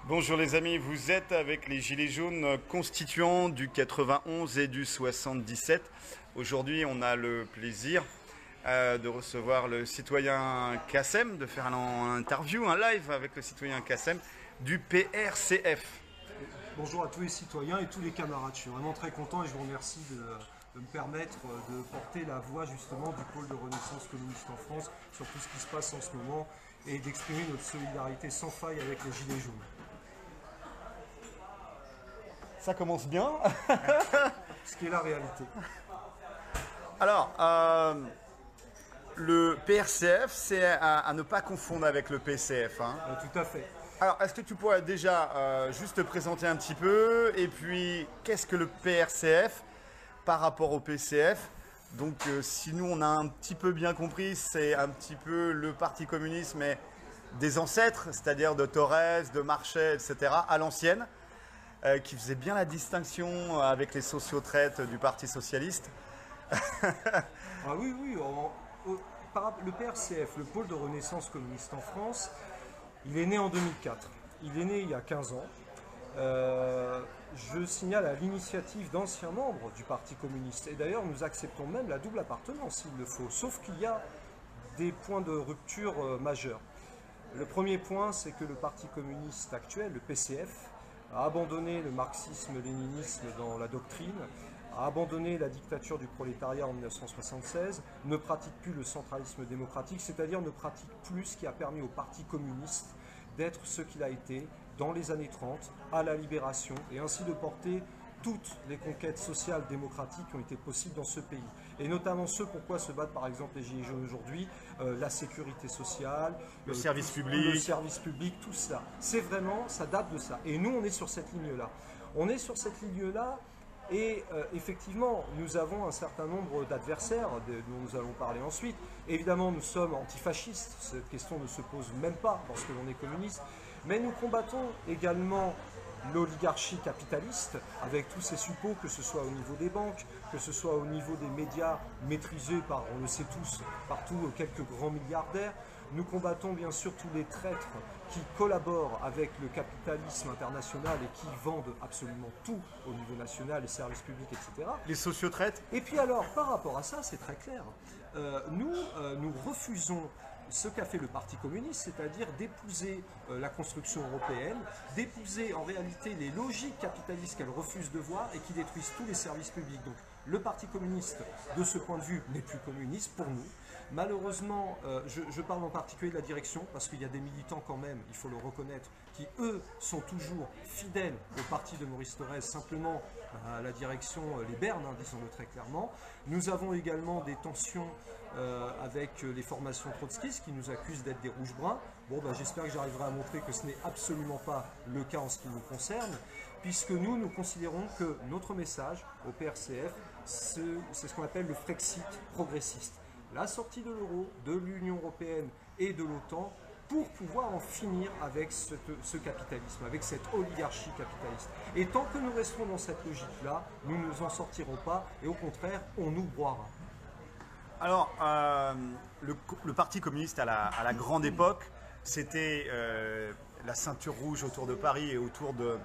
Bonjour les amis, vous êtes avec les Gilets jaunes constituants du 91 et du 77. Aujourd'hui, on a le plaisir de recevoir le citoyen Kassem, de faire un interview, un live avec le citoyen Kassem du PRCF. Bonjour à tous les citoyens et tous les camarades. Je suis vraiment très content et je vous remercie de me permettre de porter la voix justement du pôle de Renaissance communiste en France sur tout ce qui se passe en ce moment et d'exprimer notre solidarité sans faille avec les Gilets jaunes. Ça commence bien. Ce qui est la réalité. Alors, le PRCF, c'est à ne pas confondre avec le PCF. Hein. Tout à fait. Alors, est-ce que tu pourrais déjà juste te présenter un petit peu, et puis qu'est-ce que le PRCF par rapport au PCF? Donc, si nous on a un petit peu bien compris, c'est un petit peu le Parti communiste, mais des ancêtres, c'est-à-dire de Torres, de Marchais, etc., à l'ancienne, qui faisait bien la distinction avec les sociotraites du Parti socialiste. Ah oui, oui. Le PRCF, le pôle de Renaissance communiste en France, il est né en 2004. Il est né il y a 15 ans. Je signale à l'initiative d'anciens membres du Parti communiste. Et d'ailleurs, nous acceptons même la double appartenance s'il le faut. Sauf qu'il y a des points de rupture majeurs. Le premier point, c'est que le Parti communiste actuel, le PCF, a abandonné le marxisme-léninisme dans la doctrine, a abandonné la dictature du prolétariat en 1976, ne pratique plus le centralisme démocratique, c'est-à-dire ne pratique plus ce qui a permis au Parti communiste d'être ce qu'il a été dans les années 30, à la libération, et ainsi de porter toutes les conquêtes sociales démocratiques qui ont été possibles dans ce pays. Et notamment ce pourquoi se battent par exemple les Gilets jaunes aujourd'hui, la sécurité sociale, le service public, tout ça. C'est vraiment, ça date de ça. Et nous, on est sur cette ligne-là. On est sur cette ligne-là. Et effectivement, nous avons un certain nombre d'adversaires dont nous allons parler ensuite. Évidemment, nous sommes antifascistes, cette question ne se pose même pas parce que l'on est communiste, mais nous combattons également l'oligarchie capitaliste avec tous ses suppôts, que ce soit au niveau des banques, que ce soit au niveau des médias maîtrisés par, on le sait tous, partout quelques grands milliardaires. Nous combattons bien sûr tous les traîtres qui collaborent avec le capitalisme international et qui vendent absolument tout au niveau national, les services publics, etc. Les sociotraites. Et puis alors, par rapport à ça, c'est très clair. Nous refusons ce qu'a fait le Parti communiste, c'est-à-dire d'épouser la construction européenne, d'épouser en réalité les logiques capitalistes qu'elle refuse de voir et qui détruisent tous les services publics. Donc le Parti communiste, de ce point de vue, n'est plus communiste pour nous. Malheureusement, je parle en particulier de la direction, parce qu'il y a des militants quand même, il faut le reconnaître, qui eux sont toujours fidèles au parti de Maurice Thorez, simplement la direction les berne, hein, disons-le très clairement. Nous avons également des tensions avec les formations trotskistes qui nous accusent d'être des rouges-bruns. Bon, ben, j'espère que j'arriverai à montrer que ce n'est absolument pas le cas en ce qui nous concerne, puisque nous considérons que notre message au PRCF, c'est ce qu'on appelle le Frexit progressiste. La sortie de l'euro, de l'Union européenne et de l'OTAN pour pouvoir en finir avec ce capitalisme, avec cette oligarchie capitaliste. Et tant que nous resterons dans cette logique-là, nous ne nous en sortirons pas et au contraire, on nous broiera. Alors, le Parti communiste à la grande époque, c'était la ceinture rouge autour de Paris et autour de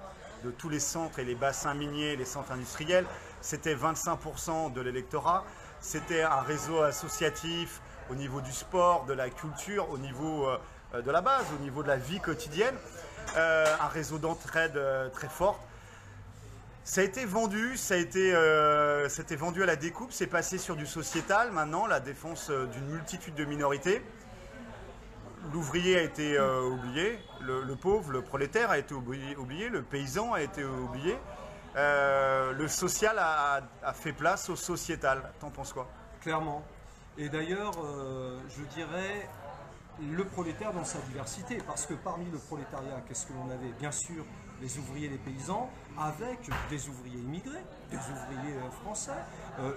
tous les centres et les bassins miniers, les centres industriels. C'était 25% de l'électorat. C'était un réseau associatif au niveau du sport, de la culture, au niveau de la base, au niveau de la vie quotidienne. Un réseau d'entraide très fort. Ça a été vendu, c'était vendu à la découpe, c'est passé sur du sociétal maintenant, la défense d'une multitude de minorités. L'ouvrier a été oublié, le pauvre, le prolétaire a été oublié, le paysan a été oublié. Le social a fait place au sociétal. T'en penses quoi? Clairement. Et d'ailleurs, je dirais le prolétaire dans sa diversité, parce que parmi le prolétariat, qu'est-ce que l'on avait? Bien sûr, les ouvriers, les paysans, avec des ouvriers immigrés, des ouvriers français,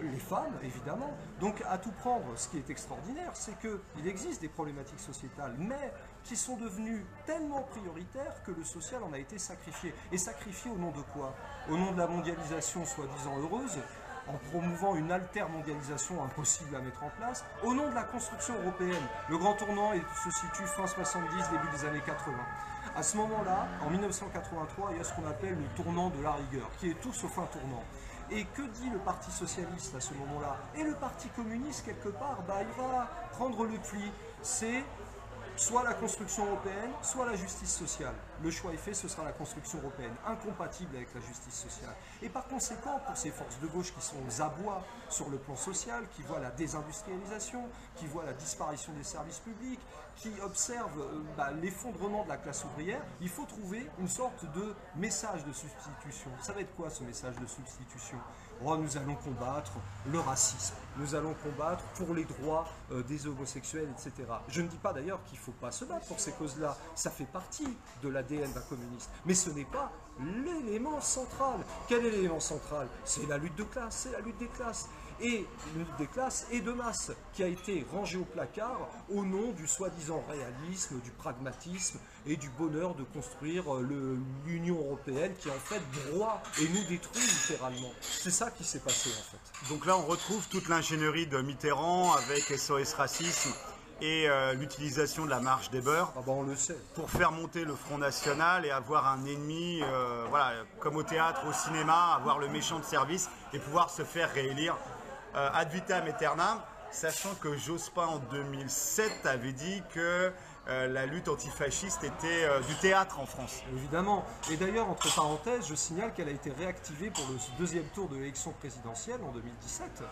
les femmes, évidemment. Donc, à tout prendre, ce qui est extraordinaire, c'est qu'il existe des problématiques sociétales, mais qui sont devenues tellement prioritaires que le social en a été sacrifié. Et sacrifié au nom de quoi? Au nom de la mondialisation soi-disant heureuse, en promouvant une altermondialisation impossible à mettre en place, au nom de la construction européenne. Le grand tournant se situe fin 70, début des années 80. À ce moment-là, en 1983, il y a ce qu'on appelle le tournant de la rigueur, qui est tout sauf un tournant. Et que dit le Parti socialiste à ce moment-là? Et le Parti communiste, quelque part, il va prendre le pli. C'est soit la construction européenne, soit la justice sociale. Le choix est fait, ce sera la construction européenne, incompatible avec la justice sociale. Et par conséquent, pour ces forces de gauche qui sont aux abois sur le plan social, qui voient la désindustrialisation, qui voient la disparition des services publics, qui observent l'effondrement de la classe ouvrière, il faut trouver une sorte de message de substitution. Ça va être quoi ce message de substitution? Nous allons combattre le racisme, nous allons combattre pour les droits des homosexuels, etc. Je ne dis pas d'ailleurs qu'il ne faut pas se battre pour ces causes-là, ça fait partie de l'ADN d'un communiste, mais ce n'est pas l'élément central. Quel est l'élément central? C'est la lutte de classe, c'est la lutte des classes. Et une lutte des classes et de masse qui a été rangée au placard au nom du soi-disant réalisme, du pragmatisme et du bonheur de construire l'Union européenne qui en fait broie et nous détruit littéralement. C'est ça qui s'est passé en fait. Donc là on retrouve toute l'ingénierie de Mitterrand avec SOS Racisme et l'utilisation de la marche des beurs On le sait. Pour faire monter le Front National et avoir un ennemi, voilà, comme au théâtre, au cinéma, avoir le méchant de service et pouvoir se faire réélire ad vitam aeternam, sachant que Jospin en 2007 avait dit que la lutte antifasciste était du théâtre en France. Évidemment. Et d'ailleurs, entre parenthèses, je signale qu'elle a été réactivée pour le deuxième tour de l'élection présidentielle en 2017.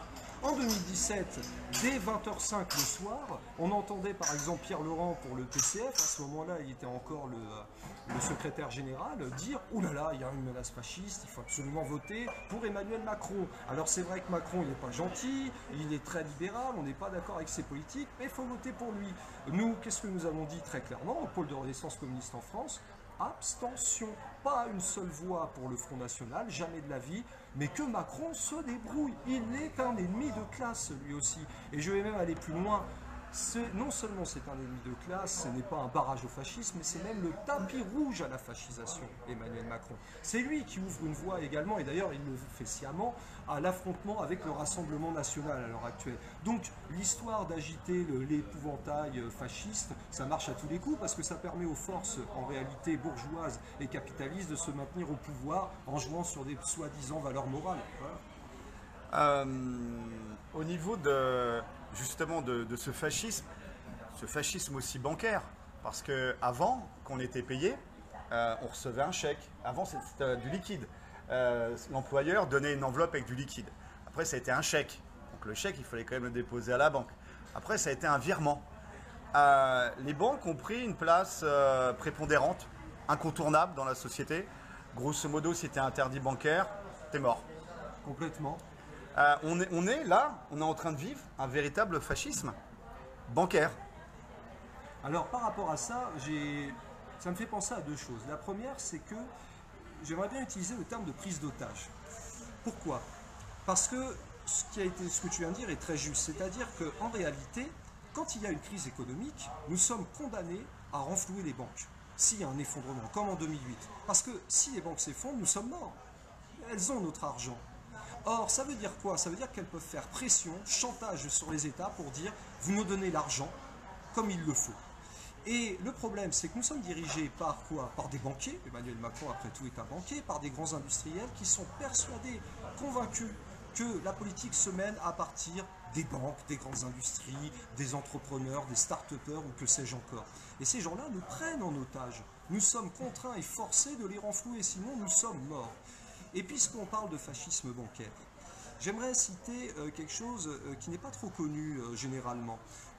En 2017, dès 20h05 le soir, on entendait par exemple Pierre Laurent pour le PCF, à ce moment-là il était encore le secrétaire général, dire « Ouh là là, il y a une menace fasciste, il faut absolument voter pour Emmanuel Macron ». Alors c'est vrai que Macron, il n'est pas gentil, il est très libéral, on n'est pas d'accord avec ses politiques, mais il faut voter pour lui. Nous, qu'est-ce que nous avons dit très clairement au pôle de renaissance communiste en France? Abstention, pas une seule voix pour le Front National, jamais de la vie, mais que Macron se débrouille. Il est un ennemi de classe lui aussi. Et je vais même aller plus loin. Non seulement c'est un ennemi de classe, ce n'est pas un barrage au fascisme, mais c'est même le tapis rouge à la fascisation, Emmanuel Macron. C'est lui qui ouvre une voie également, et d'ailleurs il le fait sciemment, à l'affrontement avec le Rassemblement national à l'heure actuelle. Donc l'histoire d'agiter l'épouvantail fasciste, ça marche à tous les coups, parce que ça permet aux forces, en réalité bourgeoises et capitalistes, de se maintenir au pouvoir en jouant sur des soi-disant valeurs morales. Voilà. Au niveau justement de ce fascisme aussi bancaire, parce qu'avant qu'on était payé, on recevait un chèque. Avant c'était du liquide. L'employeur donnait une enveloppe avec du liquide. Après ça a été un chèque. Donc le chèque il fallait quand même le déposer à la banque. Après ça a été un virement. Les banques ont pris une place prépondérante, incontournable dans la société. Grosso modo, si tu es interdit bancaire, tu es mort. Complètement. On est là, on est en train de vivre un véritable fascisme bancaire. Alors par rapport à ça, ça me fait penser à deux choses. La première, c'est que j'aimerais bien utiliser le terme de prise d'otage. Pourquoi? Parce que ce que tu viens de dire est très juste. C'est-à-dire qu'en réalité, quand il y a une crise économique, nous sommes condamnés à renflouer les banques. S'il y a un effondrement, comme en 2008. Parce que si les banques s'effondrent, nous sommes morts. Elles ont notre argent. Or, ça veut dire quoi? Ça veut dire qu'elles peuvent faire pression, chantage sur les États pour dire « vous nous donnez l'argent comme il le faut ». Et le problème, c'est que nous sommes dirigés par quoi? Par des banquiers, Emmanuel Macron après tout est un banquier, par des grands industriels qui sont persuadés, convaincus que la politique se mène à partir des banques, des grandes industries, des entrepreneurs, des start-upers ou que sais-je encore. Et ces gens-là nous prennent en otage. Nous sommes contraints et forcés de les renflouer, sinon nous sommes morts. Et puisqu'on parle de fascisme bancaire, j'aimerais citer quelque chose qui n'est pas trop connu généralement.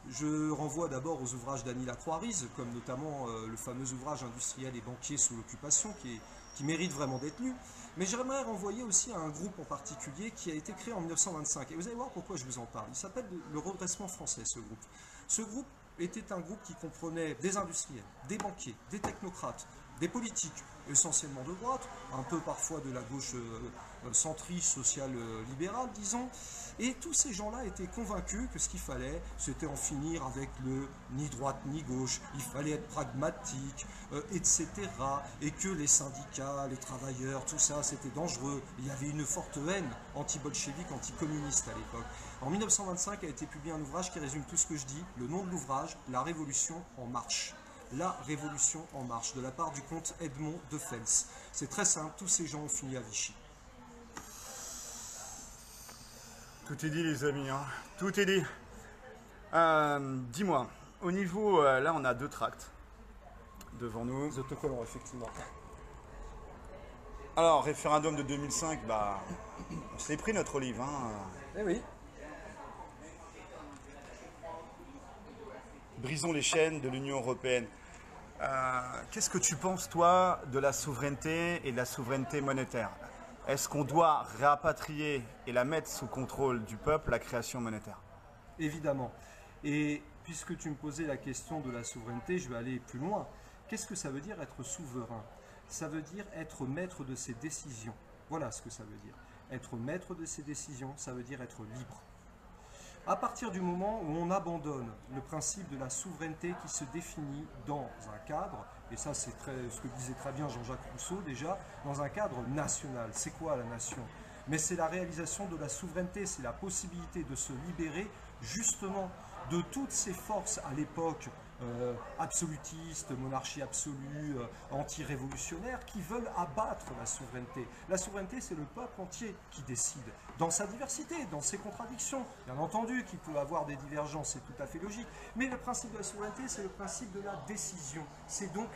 Je renvoie d'abord aux ouvrages d'Annie Lacroix-Rize, comme notamment le fameux ouvrage Industriel et banquier sous l'occupation, qui mérite vraiment d'être lu. Mais j'aimerais renvoyer aussi à un groupe en particulier qui a été créé en 1925. Et vous allez voir pourquoi je vous en parle. Il s'appelle le Redressement français, ce groupe. Ce groupe était un groupe qui comprenait des industriels, des banquiers, des technocrates, des politiques, essentiellement de droite, un peu parfois de la gauche centriste, sociale-libérale, disons. Et tous ces gens-là étaient convaincus que ce qu'il fallait, c'était en finir avec le ni droite ni gauche, il fallait être pragmatique, etc. Et que les syndicats, les travailleurs, tout ça, c'était dangereux. Il y avait une forte haine anti-bolchevique, anti-communiste à l'époque. En 1925 a été publié un ouvrage qui résume tout ce que je dis, le nom de l'ouvrage, La Révolution en marche. La Révolution en marche, de la part du comte Edmond de Fels. C'est très simple, tous ces gens ont fini à Vichy. Tout est dit les amis, hein. Tout est dit. Dis-moi, au niveau, là on a 2 tracts devant nous. Les autocollants, effectivement. Alors, référendum de 2005, bah, on se l'est pris notre olive, hein. Eh oui. Brisons les chaînes de l'Union européenne. Qu'est-ce que tu penses, toi, de la souveraineté et de la souveraineté monétaire? Est-ce qu'on doit rapatrier et la mettre sous contrôle du peuple, la création monétaire? Évidemment. Et puisque tu me posais la question de la souveraineté, je vais aller plus loin. Qu'est-ce que ça veut dire être souverain? Ça veut dire être maître de ses décisions. Voilà ce que ça veut dire. Être maître de ses décisions, ça veut dire être libre. À partir du moment où on abandonne le principe de la souveraineté qui se définit dans un cadre, et ça c'est ce que disait très bien Jean-Jacques Rousseau déjà, dans un cadre national. C'est quoi la nation? Mais c'est la réalisation de la souveraineté, c'est la possibilité de se libérer justement de toutes ces forces à l'époque absolutistes, monarchie absolue, anti-révolutionnaires, qui veulent abattre la souveraineté. La souveraineté, c'est le peuple entier qui décide, dans sa diversité, dans ses contradictions. Bien entendu qu'il peut avoir des divergences, c'est tout à fait logique, mais le principe de la souveraineté, c'est le principe de la décision. C'est donc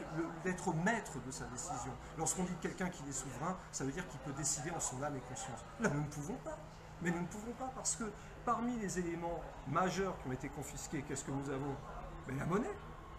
d'être maître de sa décision. Lorsqu'on dit de quelqu'un qu'il est souverain, ça veut dire qu'il peut décider en son âme et conscience. Là, nous ne pouvons pas. Mais nous ne pouvons pas parce que parmi les éléments majeurs qui ont été confisqués, qu'est-ce que nous avons? Mais la monnaie,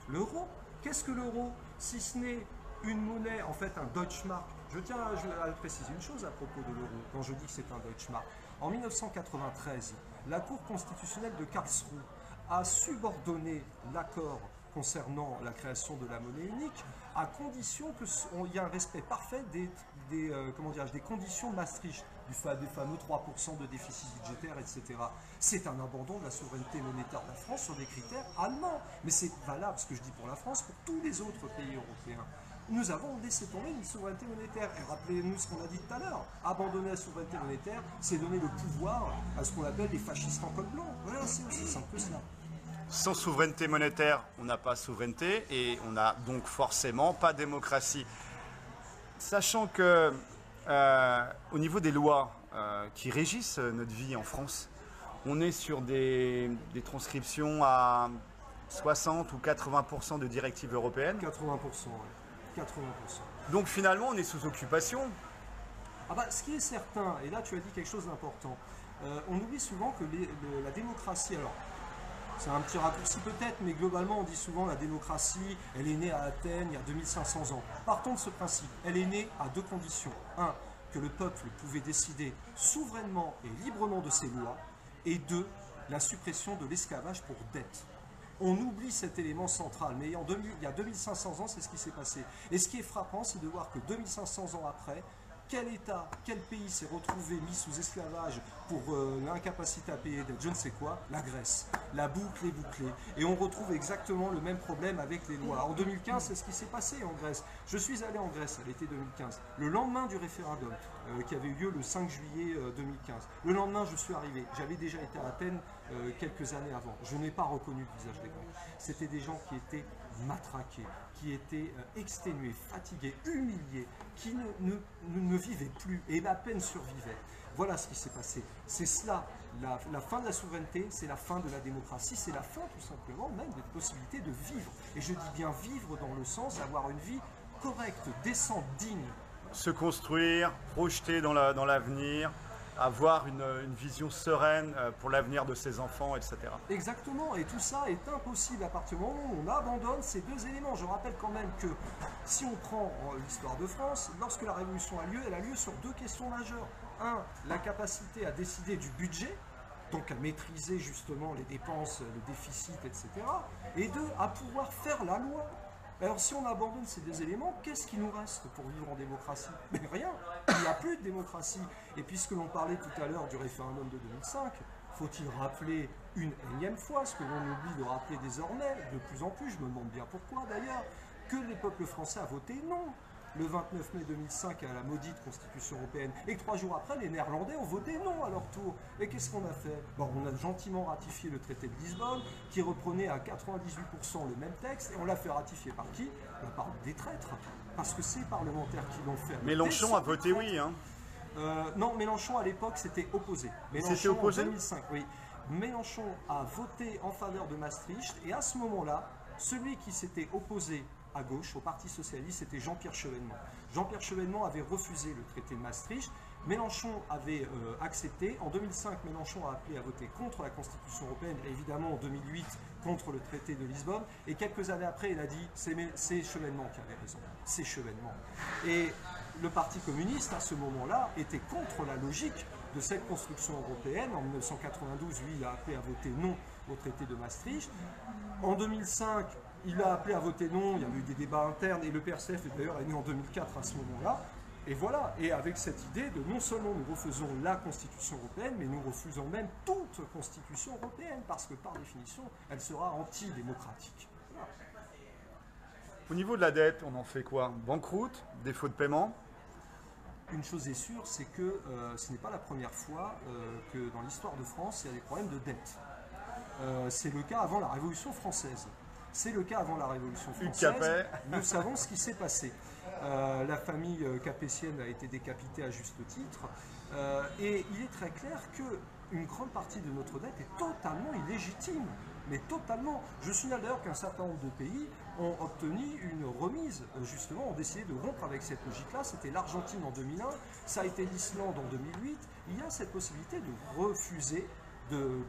l'euro. Qu'est-ce que l'euro? Si ce n'est une monnaie, en fait un Deutschmark. Je tiens à préciser une chose à propos de l'euro, quand je dis que c'est un Deutschmark. En 1993, la Cour constitutionnelle de Karlsruhe a subordonné l'accord concernant la création de la monnaie unique, à condition qu'il y ait un respect parfait des conditions de Maastricht, des fameux 3% de déficit budgétaire, etc. C'est un abandon de la souveraineté monétaire de la France sur des critères allemands. Mais c'est valable, ce que je dis pour la France, pour tous les autres pays européens. Nous avons laissé tomber une souveraineté monétaire. Et rappelez-nous ce qu'on a dit tout à l'heure. Abandonner la souveraineté monétaire, c'est donner le pouvoir à ce qu'on appelle les fascistes en col blanc. Voilà, c'est aussi simple que cela. Sans souveraineté monétaire, on n'a pas souveraineté et on n'a donc forcément pas démocratie. Sachant que au niveau des lois qui régissent notre vie en France, on est sur des transcriptions à 60 ou 80% de directives européennes. 80%, oui. 80%. Donc finalement, on est sous occupation. Ah bah, ce qui est certain, et là tu as dit quelque chose d'important, on oublie souvent que la démocratie, alors c'est un petit raccourci peut-être, mais globalement on dit souvent la démocratie, elle est née à Athènes il y a 2500 ans. Partons de ce principe, elle est née à 2 conditions. 1, que le peuple pouvait décider souverainement et librement de ses lois, et 2, la suppression de l'esclavage pour dette. On oublie cet élément central, mais il y a 2500 ans, c'est ce qui s'est passé. Et ce qui est frappant, c'est de voir que 2500 ans après, quel État, quel pays s'est retrouvé mis sous esclavage pour l'incapacité à payer dette, je ne sais quoi? La Grèce. La boucle est bouclée. Et on retrouve exactement le même problème avec les lois. En 2015, c'est ce qui s'est passé en Grèce. Je suis allé en Grèce à l'été 2015, le lendemain du référendum qui avait eu lieu le 5 juillet 2015. Le lendemain, je suis arrivé. J'avais déjà été à Athènes quelques années avant. Je n'ai pas reconnu le visage des Grecs. C'était des gens qui étaient matraqués, qui étaient exténués, fatigués, humiliés, qui ne vivaient plus et à peine survivaient. Voilà ce qui s'est passé. C'est cela, la fin de la souveraineté, c'est la fin de la démocratie, c'est la fin tout simplement même des possibilités de vivre. Et je dis bien vivre dans le sens d'avoir une vie correcte, décente, digne. Se construire, projeter dans l'avenir, avoir une vision sereine pour l'avenir de ses enfants, etc. Exactement, et tout ça est impossible à partir du moment où on abandonne ces 2 éléments. Je rappelle quand même que si on prend l'histoire de France, lorsque la Révolution a lieu, elle a lieu sur 2 questions majeures. 1, la capacité à décider du budget, donc à maîtriser justement les dépenses, le déficit, etc. Et 2, à pouvoir faire la loi. Alors si on abandonne ces 2 éléments, qu'est-ce qui nous reste pour vivre en démocratie? Mais rien, il n'y a plus de démocratie. Et puisque l'on parlait tout à l'heure du référendum de 2005, faut-il rappeler une énième fois, ce que l'on oublie de rappeler désormais, de plus en plus, je me demande bien pourquoi d'ailleurs, que les peuples français a voté non. le 29 mai 2005 à la maudite Constitution européenne et que 3 jours après, les Néerlandais ont voté non à leur tour. Et qu'est-ce qu'on a fait? Bon, on a gentiment ratifié le traité de Lisbonne qui reprenait à 98% le même texte et on l'a fait ratifier par qui? Par des traîtres. Parce que c'est les parlementaires qui l'ont fait. Mélenchon a voté oui. Hein. Non, Mélenchon à l'époque s'était opposé. C'était opposé en 2005, oui. Mélenchon a voté en faveur de Maastricht et à ce moment-là, celui qui s'était opposé à gauche, au Parti Socialiste, c'était Jean-Pierre Chevènement. Jean-Pierre Chevènement avait refusé le traité de Maastricht. Mélenchon avait accepté. En 2005, Mélenchon a appelé à voter contre la Constitution européenne et évidemment en 2008 contre le traité de Lisbonne. Et quelques années après, il a dit c'est Chevènement qui avait raison. C'est Chevènement. Et le Parti communiste, à ce moment-là, était contre la logique de cette construction européenne. En 1992, lui, il a appelé à voter non au traité de Maastricht. En 2005, il a appelé à voter non, il y avait eu des débats internes, et le PRCF d'ailleurs est né en 2004 à ce moment-là. Et voilà, et avec cette idée de non seulement nous refusons la Constitution européenne, mais nous refusons même toute Constitution européenne, parce que par définition, elle sera antidémocratique. Voilà. Au niveau de la dette, on en fait quoi? Banqueroute, défaut de paiement? Une chose est sûre, c'est que ce n'est pas la première fois que dans l'histoire de France, il y a des problèmes de dette. C'est le cas avant la Révolution française. C'est le cas avant la Révolution française. Nous savons ce qui s'est passé. La famille capétienne a été décapitée à juste titre. Et il est très clair qu'une grande partie de notre dette est totalement illégitime. Mais totalement. Je signale d'ailleurs qu'un certain nombre de pays ont obtenu une remise, justement, ont décidé de rompre avec cette logique-là. C'était l'Argentine en 2001, ça a été l'Islande en 2008. Il y a cette possibilité de refuser, de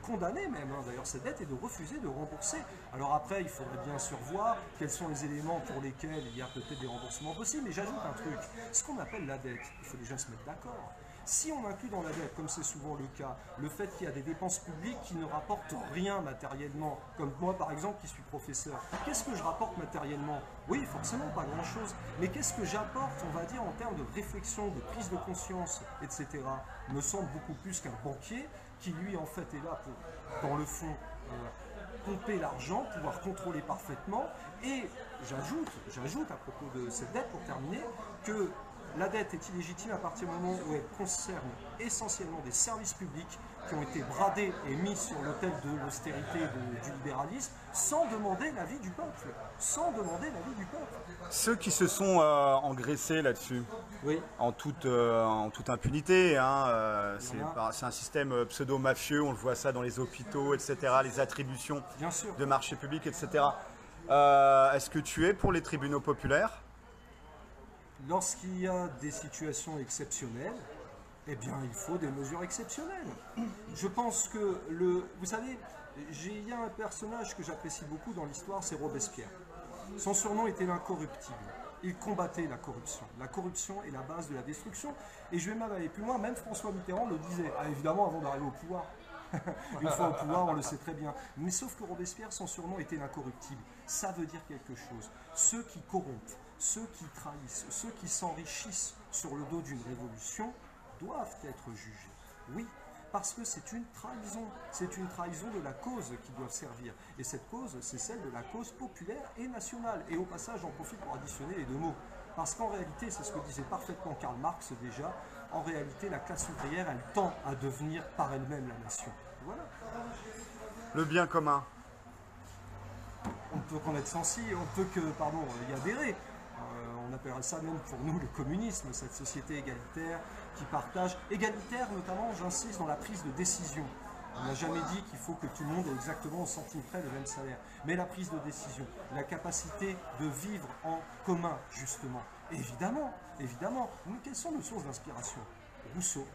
condamner même d'ailleurs cette dette et de refuser de rembourser. Alors après, il faudrait bien sûr voir quels sont les éléments pour lesquels il y a peut-être des remboursements possibles. Mais j'ajoute un truc, ce qu'on appelle la dette, il faut déjà se mettre d'accord. Si on inclut dans la dette, comme c'est souvent le cas, le fait qu'il y a des dépenses publiques qui ne rapportent rien matériellement, comme moi par exemple qui suis professeur, qu'est-ce que je rapporte matériellement? Oui, forcément pas grand-chose, mais qu'est-ce que j'apporte, on va dire, en termes de réflexion, de prise de conscience, etc. me semble beaucoup plus qu'un banquier qui lui en fait est là pour, dans le fond, pomper l'argent, pouvoir contrôler parfaitement. Et j'ajoute à propos de cette dette, pour terminer, que la dette est illégitime à partir du moment où elle concerne essentiellement des services publics qui ont été bradés et mis sur l'autel de l'austérité et du libéralisme sans demander l'avis du peuple. Sans demander l'avis du peuple. Ceux qui se sont engraissés là-dessus, oui. en toute impunité, hein, c'est un système pseudo-mafieux, on le voit ça dans les hôpitaux, etc., les attributions de marchés publics, etc. Est-ce que tu es pour les tribunaux populaires ? Lorsqu'il y a des situations exceptionnelles, eh bien, il faut des mesures exceptionnelles. Je pense que, vous savez, il y a un personnage que j'apprécie beaucoup dans l'histoire, c'est Robespierre. Son surnom était l'incorruptible. Il combattait la corruption. La corruption est la base de la destruction. Et je vais même aller plus loin, même François Mitterrand le disait, évidemment avant d'arriver au pouvoir. Une fois au pouvoir, on le sait très bien. Mais sauf que Robespierre, son surnom était l'incorruptible. Ça veut dire quelque chose. Ceux qui corrompent, ceux qui trahissent, ceux qui s'enrichissent sur le dos d'une révolution doivent être jugés. Oui, parce que c'est une trahison. C'est une trahison de la cause qu'ils doivent servir. Et cette cause, c'est celle de la cause populaire et nationale. Et au passage, j'en profite pour additionner les deux mots. Parce qu'en réalité, c'est ce que disait parfaitement Karl Marx déjà, en réalité, la classe ouvrière, elle tend à devenir par elle-même la nation. Voilà. Le bien commun. On ne peut qu'en être sensible, on ne peut que, y adhérer. On appellerait ça même pour nous le communisme, cette société égalitaire qui partage. Égalitaire notamment, j'insiste, dans la prise de décision. On n'a jamais dit qu'il faut que tout le monde ait exactement au centime près le même salaire. Mais la prise de décision, la capacité de vivre en commun, justement. Évidemment, évidemment. Quelles sont nos sources d'inspiration? Rousseau.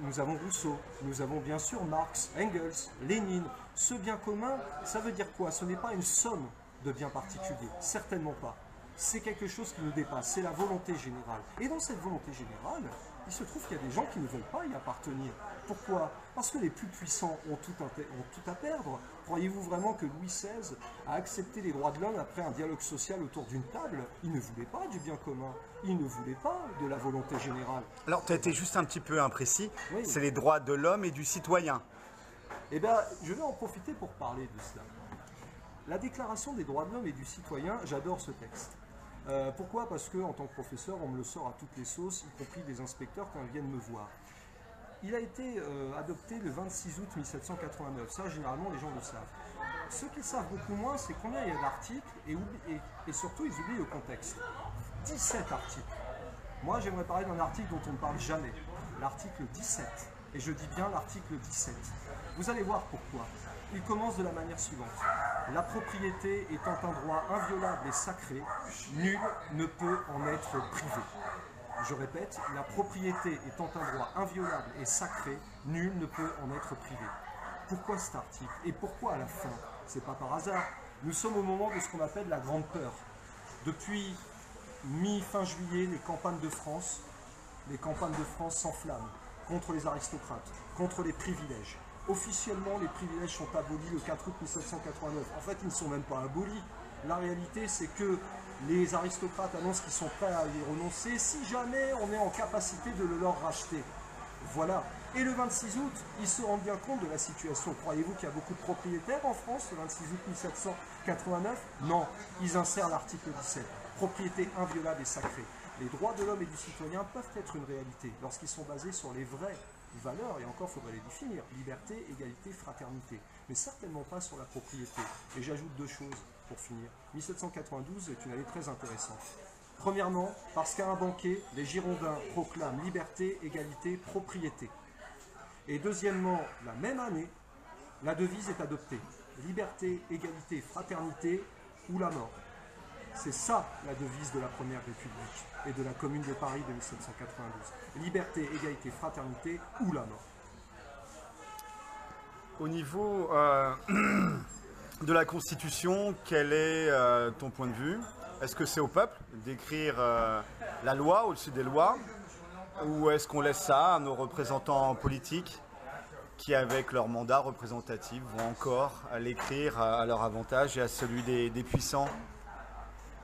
Nous avons Rousseau, nous avons bien sûr Marx, Engels, Lénine. Ce bien commun, ça veut dire quoi? Ce n'est pas une somme de biens particuliers, certainement pas. C'est quelque chose qui nous dépasse, c'est la volonté générale. Et dans cette volonté générale, il se trouve qu'il y a des gens qui ne veulent pas y appartenir. Pourquoi? Parce que les plus puissants ont tout à perdre. Croyez-vous vraiment que Louis XVI a accepté les droits de l'homme après un dialogue social autour d'une table? Il ne voulait pas du bien commun, il ne voulait pas de la volonté générale. Alors, tu as été juste un petit peu imprécis, oui. C'est les droits de l'homme et du citoyen. Eh bien, je vais en profiter pour parler de cela. La Déclaration des droits de l'homme et du citoyen, j'adore ce texte. Pourquoi? Parce que en tant que professeur, on me le sort à toutes les sauces, y compris des inspecteurs quand ils viennent me voir. Il a été adopté le 26 août 1789, ça généralement les gens le savent. Ce qu'ils savent beaucoup moins, c'est combien il y a d'articles et surtout ils oublient le contexte. 17 articles. Moi j'aimerais parler d'un article dont on ne parle jamais, l'article 17. Et je dis bien l'article 17. Vous allez voir pourquoi. Il commence de la manière suivante. La propriété étant un droit inviolable et sacré, nul ne peut en être privé. Je répète, la propriété étant un droit inviolable et sacré, nul ne peut en être privé. Pourquoi cet article? Et pourquoi à la fin? C'est pas par hasard. Nous sommes au moment de ce qu'on appelle la Grande Peur. Depuis mi-fin juillet, les campagnes de France s'enflamment contre les aristocrates, contre les privilèges. Officiellement, les privilèges sont abolis le 4 août 1789. En fait, ils ne sont même pas abolis. La réalité, c'est que les aristocrates annoncent qu'ils sont prêts à y renoncer si jamais on est en capacité de le leur racheter. Voilà. Et le 26 août, ils se rendent bien compte de la situation. Croyez-vous qu'il y a beaucoup de propriétaires en France le 26 août 1789? Non. Ils insèrent l'article 17. Propriété inviolable et sacrée. Les droits de l'homme et du citoyen peuvent être une réalité lorsqu'ils sont basés sur les vraies valeurs, et encore faudrait les définir, liberté, égalité, fraternité, mais certainement pas sur la propriété. Et j'ajoute deux choses pour finir. 1792 est une année très intéressante. Premièrement, parce qu'à un banquet, les Girondins proclament liberté, égalité, propriété. Et deuxièmement, la même année, la devise est adoptée. Liberté, égalité, fraternité ou la mort. C'est ça la devise de la Première République et de la Commune de Paris de 1792. Liberté, égalité, fraternité ou la mort. Au niveau de la Constitution, quel est ton point de vue? Est-ce que c'est au peuple d'écrire la loi au-dessus des lois? Ou est-ce qu'on laisse ça à nos représentants politiques qui, avec leur mandat représentatif, vont encore l'écrire à leur avantage et à celui des puissants?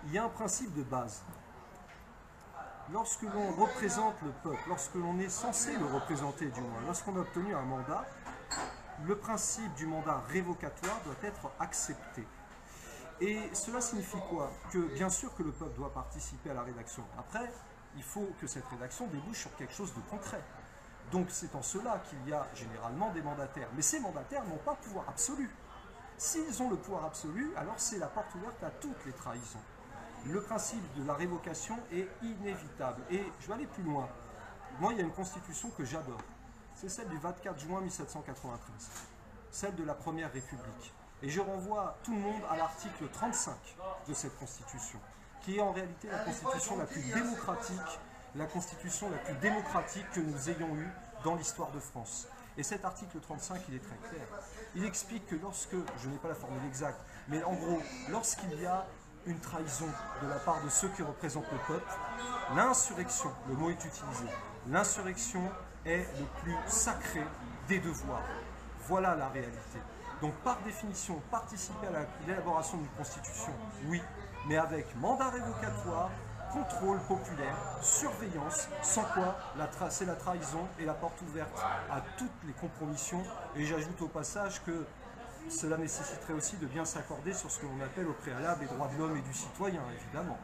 Il y a un principe de base. Lorsque l'on représente le peuple, lorsque l'on est censé le représenter du moins, lorsqu'on a obtenu un mandat, le principe du mandat révocatoire doit être accepté. Et cela signifie quoi? Que bien sûr que le peuple doit participer à la rédaction. Après, il faut que cette rédaction débouche sur quelque chose de concret. Donc c'est en cela qu'il y a généralement des mandataires. Mais ces mandataires n'ont pas pouvoir absolu. S'ils ont le pouvoir absolu, alors c'est la porte ouverte à toutes les trahisons. Le principe de la révocation est inévitable. Et je vais aller plus loin. Moi, il y a une constitution que j'adore. C'est celle du 24 juin 1793. Celle de la Première République. Et je renvoie tout le monde à l'article 35 de cette constitution, qui est en réalité la constitution la plus démocratique que nous ayons eue dans l'histoire de France. Et cet article 35, il est très clair. Il explique que lorsque, je n'ai pas la formule exacte, mais en gros, lorsqu'il y a une trahison de la part de ceux qui représentent le peuple, l'insurrection, le mot est utilisé, l'insurrection est le plus sacré des devoirs. Voilà la réalité. Donc par définition, participer à l'élaboration d'une constitution, oui, mais avec mandat révocatoire, contrôle populaire, surveillance, sans quoi c'est la trahison et la porte ouverte à toutes les compromissions. Et j'ajoute au passage que cela nécessiterait aussi de bien s'accorder sur ce que l'on appelle au préalable les droits de l'homme et du citoyen, évidemment.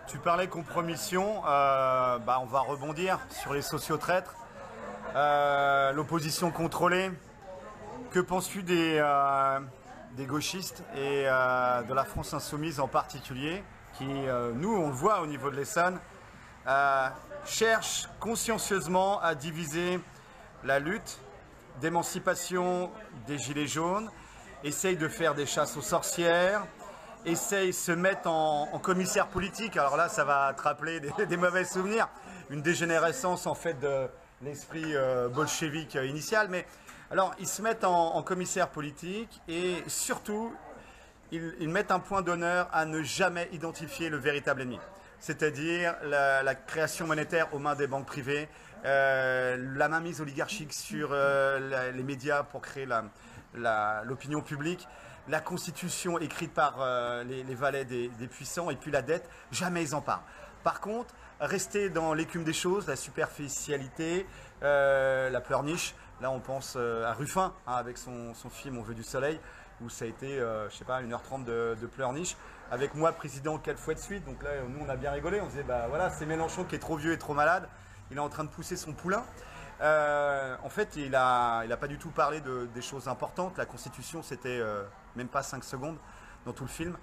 Tu parlais compromission, on va rebondir sur les sociotraîtres, l'opposition contrôlée. Que penses-tu des gauchistes et de la France insoumise en particulier, qui, nous, on le voit au niveau de l'Essonne, cherchent consciencieusement à diviser la lutte d'émancipation des Gilets jaunes, essayent de faire des chasses aux sorcières, se mettent en commissaire politique. Alors là, ça va te rappeler des mauvais souvenirs, une dégénérescence en fait de l'esprit bolchevique initial. Mais alors, ils se mettent en commissaire politique et surtout, ils mettent un point d'honneur à ne jamais identifier le véritable ennemi. C'est-à-dire la création monétaire aux mains des banques privées, la mainmise oligarchique sur les médias pour créer l'opinion publique, la constitution écrite par les valets des puissants et puis la dette, jamais ils en parlent. Par contre, rester dans l'écume des choses, la superficialité, la pleurniche, Là, on pense à Ruffin, hein, avec son film On veut du soleil, où ça a été, je sais pas, 1h30 de pleurniche. Avec moi, président 4 fois de suite. Donc là, nous, on a bien rigolé. On disait, bah voilà, c'est Mélenchon qui est trop vieux et trop malade. Il est en train de pousser son poulain. En fait, il a pas du tout parlé des choses importantes. La Constitution, c'était même pas 5 secondes dans tout le film.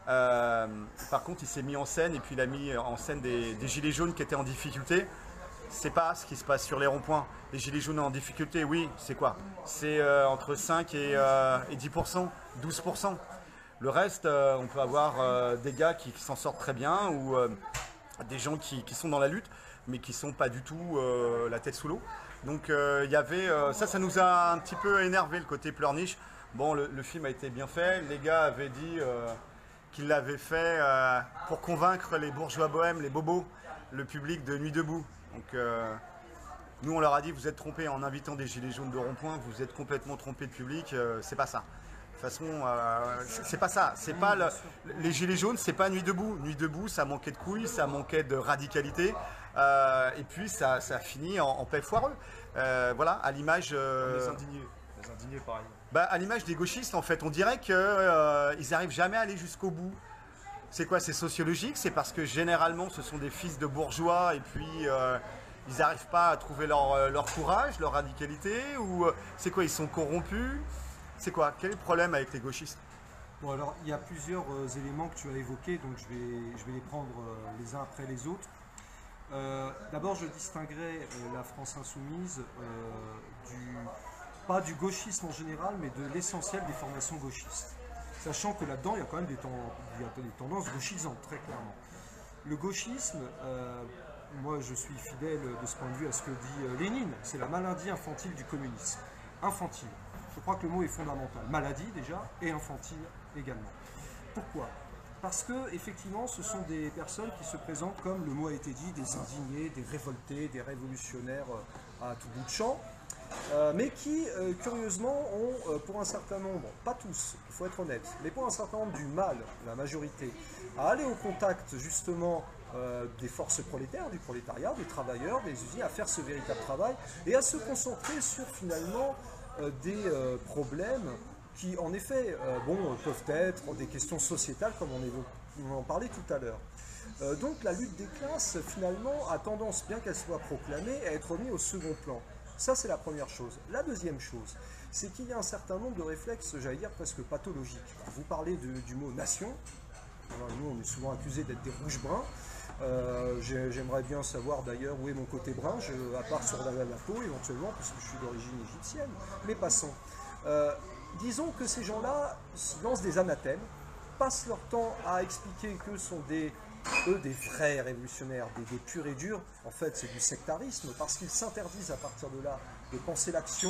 Par contre, il s'est mis en scène et puis il a mis en scène des gilets jaunes qui étaient en difficulté. C'est pas ce qui se passe sur les ronds-points. Les gilets jaunes en difficulté, oui, c'est quoi? C'est entre 5 et 10%, 12%. Le reste, on peut avoir des gars qui s'en sortent très bien ou des gens qui sont dans la lutte, mais qui sont pas du tout la tête sous l'eau. Donc il y avait ça nous a un petit peu énervé, le côté pleurniche. Bon, le film a été bien fait. Les gars avaient dit qu'ils l'avaient fait pour convaincre les bourgeois bohèmes, les bobos, le public de Nuit debout. Donc nous on leur a dit, vous êtes trompés en invitant des gilets jaunes de rond-point, vous êtes complètement trompés de public, c'est pas ça. De toute façon, c'est pas ça. C'est pas les gilets jaunes, c'est pas Nuit debout. Nuit debout, ça manquait de couilles, ça manquait de radicalité, et puis ça a fini en paix foireux. Voilà, à l'image. Les indignés, pareil. Bah, à l'image des gauchistes, en fait, on dirait qu'ils n'arrivent jamais à aller jusqu'au bout. C'est quoi? C'est sociologique? C'est parce que généralement, ce sont des fils de bourgeois et puis ils n'arrivent pas à trouver leur courage, leur radicalité? Ou c'est quoi? Ils sont corrompus? C'est quoi? Quel est le problème avec les gauchistes? Bon, alors, il y a plusieurs éléments que tu as évoqués, donc je vais les prendre les uns après les autres. D'abord, je distinguerai la France insoumise pas du gauchisme en général, mais de l'essentiel des formations gauchistes. Sachant que là-dedans, il y a quand même des tendances gauchisantes, très clairement. Le gauchisme, moi je suis fidèle de ce point de vue à ce que dit Lénine, c'est la maladie infantile du communisme. Infantile. Je crois que le mot est fondamental. Maladie déjà, et infantile également. Pourquoi? Parce que, effectivement, ce sont des personnes qui se présentent comme, le mot a été dit, des indignés, des révoltés, des révolutionnaires à tout bout de champ, mais qui, curieusement, ont, pour un certain nombre, pas tous, il faut être honnête, mais pour un certain nombre du mal, la majorité, à aller au contact, justement, des forces prolétaires, du prolétariat, des travailleurs, des usines, à faire ce véritable travail, et à se concentrer sur, finalement, des problèmes qui, en effet, peuvent être des questions sociétales, comme on en parlait tout à l'heure. Donc la lutte des classes, finalement, a tendance, bien qu'elle soit proclamée, à être mise au second plan. Ça, c'est la première chose. La deuxième chose, c'est qu'il y a un certain nombre de réflexes, j'allais dire, presque pathologiques. Vous parlez du mot « nation ». Nous, on est souvent accusés d'être des rouges-bruns. J'aimerais bien savoir d'ailleurs où est mon côté brun, à part sur la peau éventuellement, puisque je suis d'origine égyptienne. Mais passons. Disons que ces gens-là lancent des anathèmes, passent leur temps à expliquer que sont des vrais révolutionnaires, des purs et durs. En fait, c'est du sectarisme, parce qu'ils s'interdisent à partir de là de penser l'action,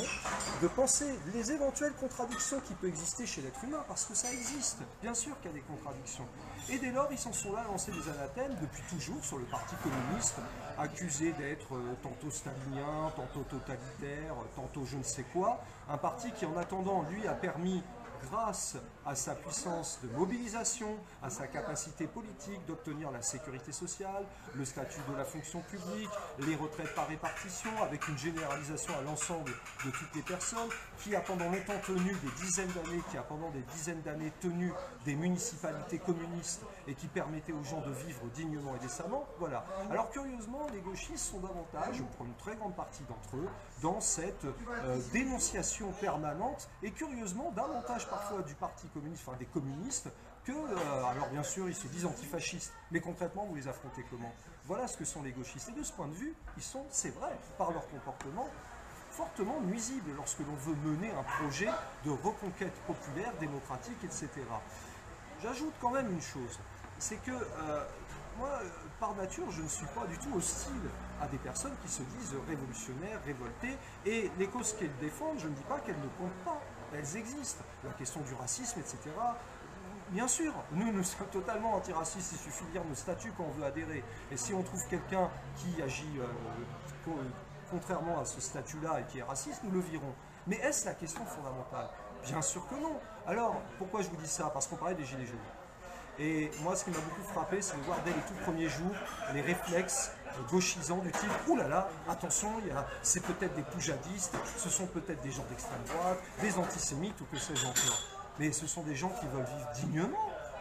de penser les éventuelles contradictions qui peuvent exister chez l'être humain, parce que ça existe, bien sûr qu'il y a des contradictions. Et dès lors, ils s'en sont là à lancer des anathèmes depuis toujours sur le Parti communiste, accusé d'être tantôt stalinien, tantôt totalitaire, tantôt je ne sais quoi. Un parti qui, en attendant, lui, a permis, grâce à sa puissance de mobilisation, à sa capacité politique d'obtenir la sécurité sociale, le statut de la fonction publique, les retraites par répartition, avec une généralisation à l'ensemble de toutes les personnes, qui a pendant longtemps tenu des dizaines d'années tenu des municipalités communistes et qui permettait aux gens de vivre dignement et décemment. Voilà. Alors curieusement, les gauchistes sont davantage, pour une très grande partie d'entre eux, dans cette dénonciation permanente et curieusement davantage parfois du Parti communiste, enfin des communistes, que, alors bien sûr, ils se disent antifascistes, mais concrètement, vous les affrontez comment? Voilà ce que sont les gauchistes. Et de ce point de vue, ils sont, c'est vrai, par leur comportement, fortement nuisibles lorsque l'on veut mener un projet de reconquête populaire, démocratique, etc. J'ajoute quand même une chose, c'est que moi, par nature, je ne suis pas du tout hostile à des personnes qui se disent révolutionnaires, révoltées, et les causes qu'elles défendent, je ne dis pas qu'elles ne comptent pas. Elles existent. La question du racisme, etc. Bien sûr, nous sommes totalement antiracistes, il suffit de lire nos statuts quand on veut adhérer. Et si on trouve quelqu'un qui agit contrairement à ce statut-là et qui est raciste, nous le virons. Mais est-ce la question fondamentale? Bien sûr que non. Alors, pourquoi je vous dis ça? Parce qu'on parlait des Gilets jaunes. Et moi, ce qui m'a beaucoup frappé, c'est de voir dès les tout premiers jours les réflexes gauchisants du type « Ouh là là, attention, c'est peut-être des poujadistes, ce sont peut-être des gens d'extrême droite, des antisémites ou que sais-je encore. » Mais ce sont des gens qui veulent vivre dignement.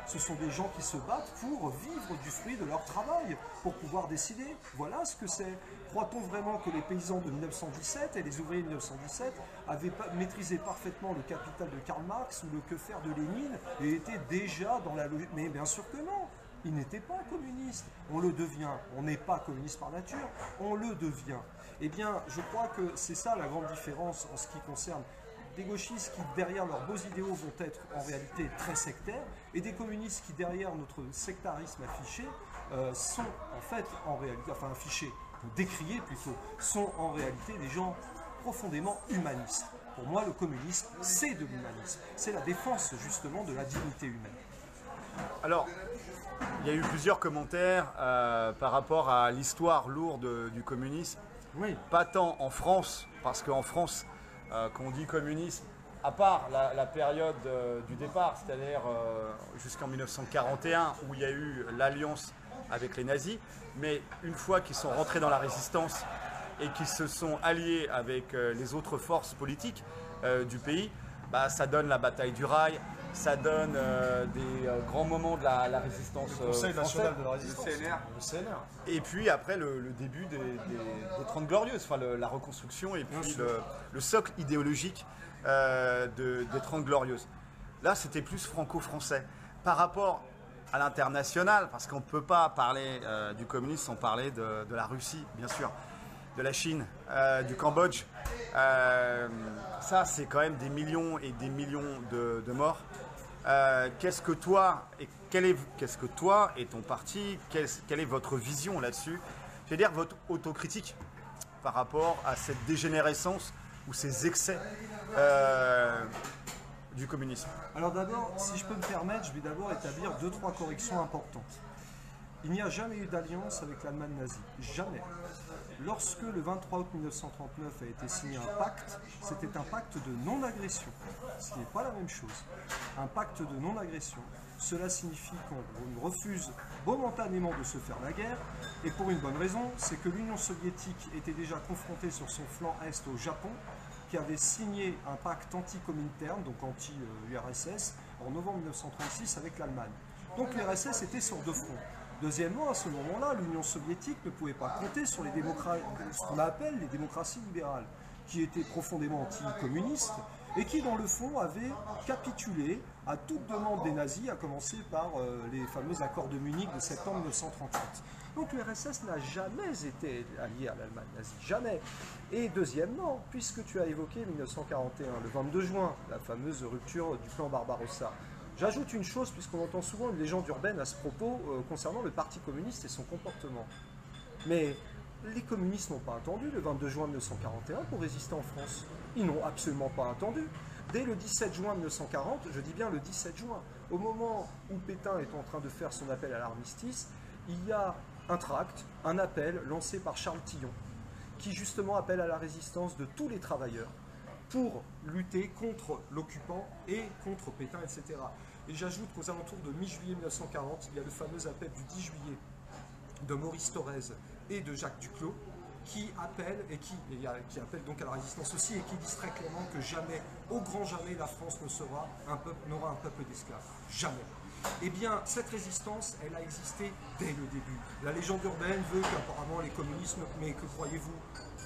Ce sont des gens qui se battent pour vivre du fruit de leur travail, pour pouvoir décider. Voilà ce que c'est. Croit-on vraiment que les paysans de 1917 et les ouvriers de 1917 avaient maîtrisé parfaitement le Capital de Karl Marx ou le Que faire de Lénine et étaient déjà dans la logique? Mais bien sûr que non. Ils n'étaient pas communistes. On le devient. On n'est pas communiste par nature. On le devient. Eh bien, je crois que c'est ça la grande différence en ce qui concerne des gauchistes qui, derrière leurs beaux idéaux, vont être en réalité très sectaires, et des communistes qui, derrière notre sectarisme affiché, sont en fait, en réalité, enfin affichés, ou décriés plutôt, sont en réalité des gens profondément humanistes. Pour moi, le communisme, c'est de l'humanisme. C'est la défense, justement, de la dignité humaine. Alors, il y a eu plusieurs commentaires par rapport à l'histoire lourde du communisme. Oui. Pas tant en France, parce qu'en France, quand on dit communisme, à part la période du départ, c'est-à-dire jusqu'en 1941, où il y a eu l'alliance avec les nazis, mais une fois qu'ils sont rentrés dans la résistance et qu'ils se sont alliés avec les autres forces politiques du pays, bah, ça donne la bataille du rail, ça donne des grands moments de la résistance Conseil française. national de la résistance. Le CNR. Et puis après le début des 30 Glorieuses, enfin la reconstruction et puis le socle idéologique des 30 Glorieuses. Là, c'était plus franco-français. Par rapport à l'international, parce qu'on ne peut pas parler du communisme sans parler de la Russie, bien sûr, de la Chine, du Cambodge. Ça, c'est quand même des millions et des millions de morts. Qu'est-ce que toi et ton parti, quelle est votre vision là-dessus? Je veux dire votre autocritique par rapport à cette dégénérescence ou ces excès du communisme. Alors d'abord, si je peux me permettre, je vais d'abord établir 2-3 corrections importantes. Il n'y a jamais eu d'alliance avec l'Allemagne nazie. Jamais. Lorsque le 23 août 1939 a été signé un pacte, c'était un pacte de non-agression, ce qui n'est pas la même chose. Un pacte de non-agression, cela signifie qu'on refuse momentanément de se faire la guerre, et pour une bonne raison, c'est que l'Union soviétique était déjà confrontée sur son flanc est au Japon, qui avait signé un pacte anti-Comintern, donc anti-URSS, en novembre 1936 avec l'Allemagne. Donc l'URSS était sur deux fronts. Deuxièmement, à ce moment-là, l'Union soviétique ne pouvait pas compter sur ce qu'on appelle les démocraties libérales, qui étaient profondément anticommunistes et qui, dans le fond, avaient capitulé à toute demande des nazis, à commencer par les fameux accords de Munich de septembre 1938. Donc l'URSS n'a jamais été alliée à l'Allemagne nazie, jamais. Et deuxièmement, puisque tu as évoqué 1941, le 22 juin, la fameuse rupture du plan Barbarossa, j'ajoute une chose, puisqu'on entend souvent une légende urbaine à ce propos concernant le Parti communiste et son comportement. Mais les communistes n'ont pas attendu le 22 juin 1941 pour résister en France. Ils n'ont absolument pas attendu. Dès le 17 juin 1940, je dis bien le 17 juin, au moment où Pétain est en train de faire son appel à l'armistice, il y a un tract, un appel lancé par Charles Tillon, qui justement appelle à la résistance de tous les travailleurs pour lutter contre l'occupant et contre Pétain, etc. Et j'ajoute qu'aux alentours de mi-juillet 1940, il y a le fameux appel du 10 juillet de Maurice Thorez et de Jacques Duclos qui appellent qui appellent donc à la résistance aussi et qui disent très clairement que jamais, au grand jamais, la France n'aura un peuple d'esclaves. Jamais. Eh bien, cette résistance, elle a existé dès le début. La légende urbaine veut qu'apparemment les communistes, mais que croyez-vous?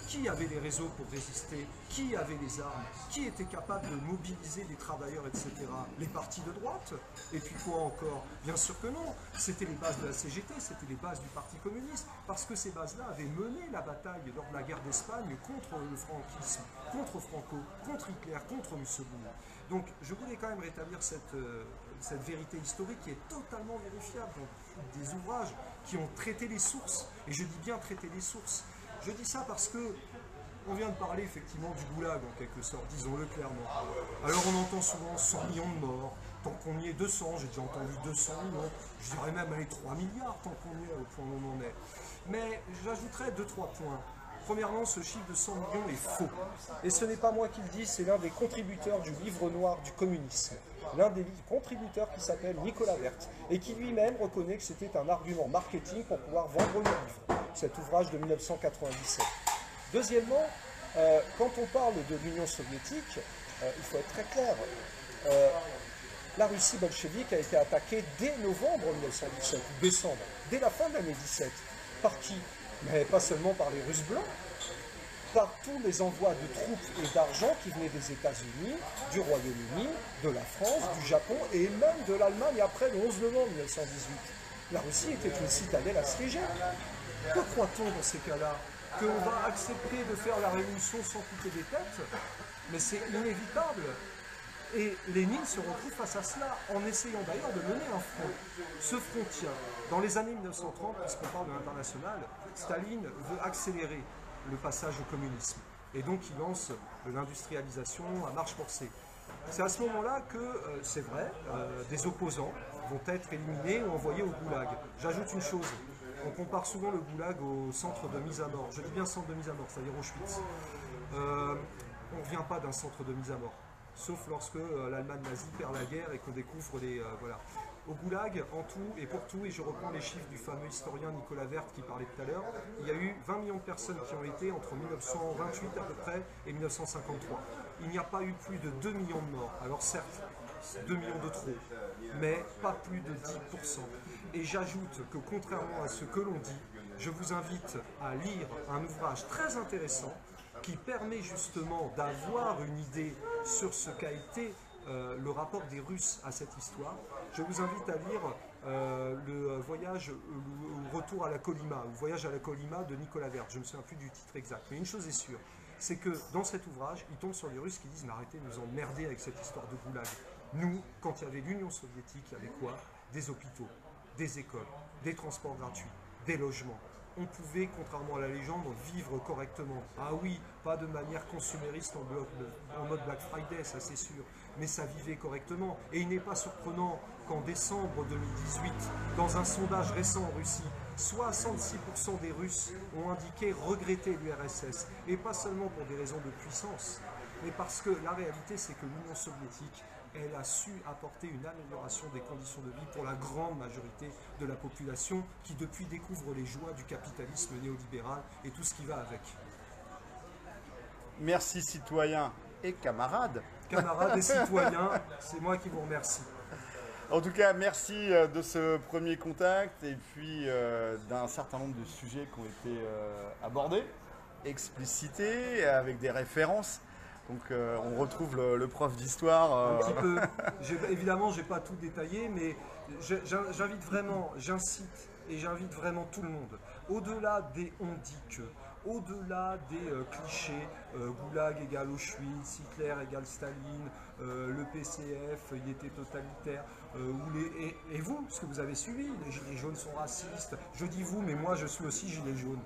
Qui avait les réseaux pour résister? Qui avait les armes? Qui était capable de mobiliser les travailleurs, etc.? Les partis de droite? Et puis quoi encore? Bien sûr que non. C'était les bases de la CGT, c'était les bases du Parti communiste, parce que ces bases-là avaient mené la bataille lors de la guerre d'Espagne contre le franquisme, contre Franco, contre Hitler, contre Mussolini. Donc je voulais quand même rétablir cette vérité historique qui est totalement vérifiable dans des ouvrages qui ont traité les sources. Et je dis bien traiter les sources. Je dis ça parce que on vient de parler effectivement du goulag en quelque sorte, disons-le clairement. Alors on entend souvent 100 millions de morts, tant qu'on y est 200, j'ai déjà entendu 200 millions, je dirais même aller 3 milliards tant qu'on y est au point où on en est. Mais j'ajouterais 2-3 points. Premièrement, ce chiffre de 100 millions est faux. Et ce n'est pas moi qui le dis, c'est l'un des contributeurs du livre noir du communisme. L'un des contributeurs qui s'appelle Nicolas Werth et qui lui-même reconnaît que c'était un argument marketing pour pouvoir vendre le livre. cet ouvrage de 1997. Deuxièmement, quand on parle de l'Union soviétique, il faut être très clair. La Russie bolchevique a été attaquée dès novembre 1917, ou décembre, dès la fin de l'année 17. Par qui? Mais pas seulement par les Russes blancs, par tous les envois de troupes et d'argent qui venaient des États-Unis, du Royaume-Uni, de la France, du Japon et même de l'Allemagne après le 11 novembre 1918. La Russie était une citadelle assiégée. Que croit-on dans ces cas-là? Qu'on va accepter de faire la révolution sans couper des têtes? Mais c'est inévitable. Et Lénine se retrouve face à cela, en essayant d'ailleurs de mener un front. Ce front tient. Dans les années 1930, puisqu'on parle de l'international, Staline veut accélérer le passage au communisme. Et donc il lance l'industrialisation à marche forcée. C'est à ce moment-là que, c'est vrai, des opposants vont être éliminés ou envoyés au goulag. J'ajoute une chose, on compare souvent le goulag au centre de mise à mort. Je dis bien centre de mise à mort, c'est-à-dire Auschwitz. On ne vient pas d'un centre de mise à mort. Sauf lorsque l'Allemagne nazie perd la guerre et qu'on découvre les... voilà. Au goulag, en tout et pour tout, et je reprends les chiffres du fameux historien Nicolas Werth qui parlait tout à l'heure, il y a eu 20 millions de personnes qui ont été entre 1928 à peu près et 1953. Il n'y a pas eu plus de 2 millions de morts. Alors certes, 2 millions de trop, mais pas plus de 10%. Et j'ajoute que contrairement à ce que l'on dit, je vous invite à lire un ouvrage très intéressant qui permet justement d'avoir une idée sur ce qu'a été le rapport des Russes à cette histoire. Je vous invite à lire le voyage, le retour à la Kolyma, ou voyage à la Kolyma de Nicolas Werth. Je ne me souviens plus du titre exact, mais une chose est sûre, c'est que dans cet ouvrage, il tombe sur les Russes qui disent « mais arrêtez de nous emmerder avec cette histoire de goulag ». Nous, quand il y avait l'Union soviétique, il y avait quoi? Des hôpitaux, des écoles, des transports gratuits, des logements. On pouvait, contrairement à la légende, vivre correctement. Ah oui, pas de manière consumériste en mode Black Friday, ça c'est sûr, mais ça vivait correctement. Et il n'est pas surprenant qu'en décembre 2018, dans un sondage récent en Russie, 66% des Russes ont indiqué regretter l'URSS, et pas seulement pour des raisons de puissance, mais parce que la réalité c'est que l'Union soviétique, elle a su apporter une amélioration des conditions de vie pour la grande majorité de la population qui depuis découvre les joies du capitalisme néolibéral et tout ce qui va avec. Merci citoyens et camarades. Camarades et citoyens, c'est moi qui vous remercie. En tout cas, merci de ce premier contact et puis d'un certain nombre de sujets qui ont été abordés, explicités, avec des références. Donc on retrouve le prof d'histoire. Un petit peu. Évidemment, je n'ai pas tout détaillé, mais j'invite vraiment, j'incite et j'invite vraiment tout le monde. Au-delà des on dit que, au-delà des clichés, Goulag égale Auschwitz, Hitler égale Staline, le PCF, il était totalitaire, et vous, ce que vous avez suivi, les gilets jaunes sont racistes. Je dis vous, mais moi je suis aussi gilet jaune.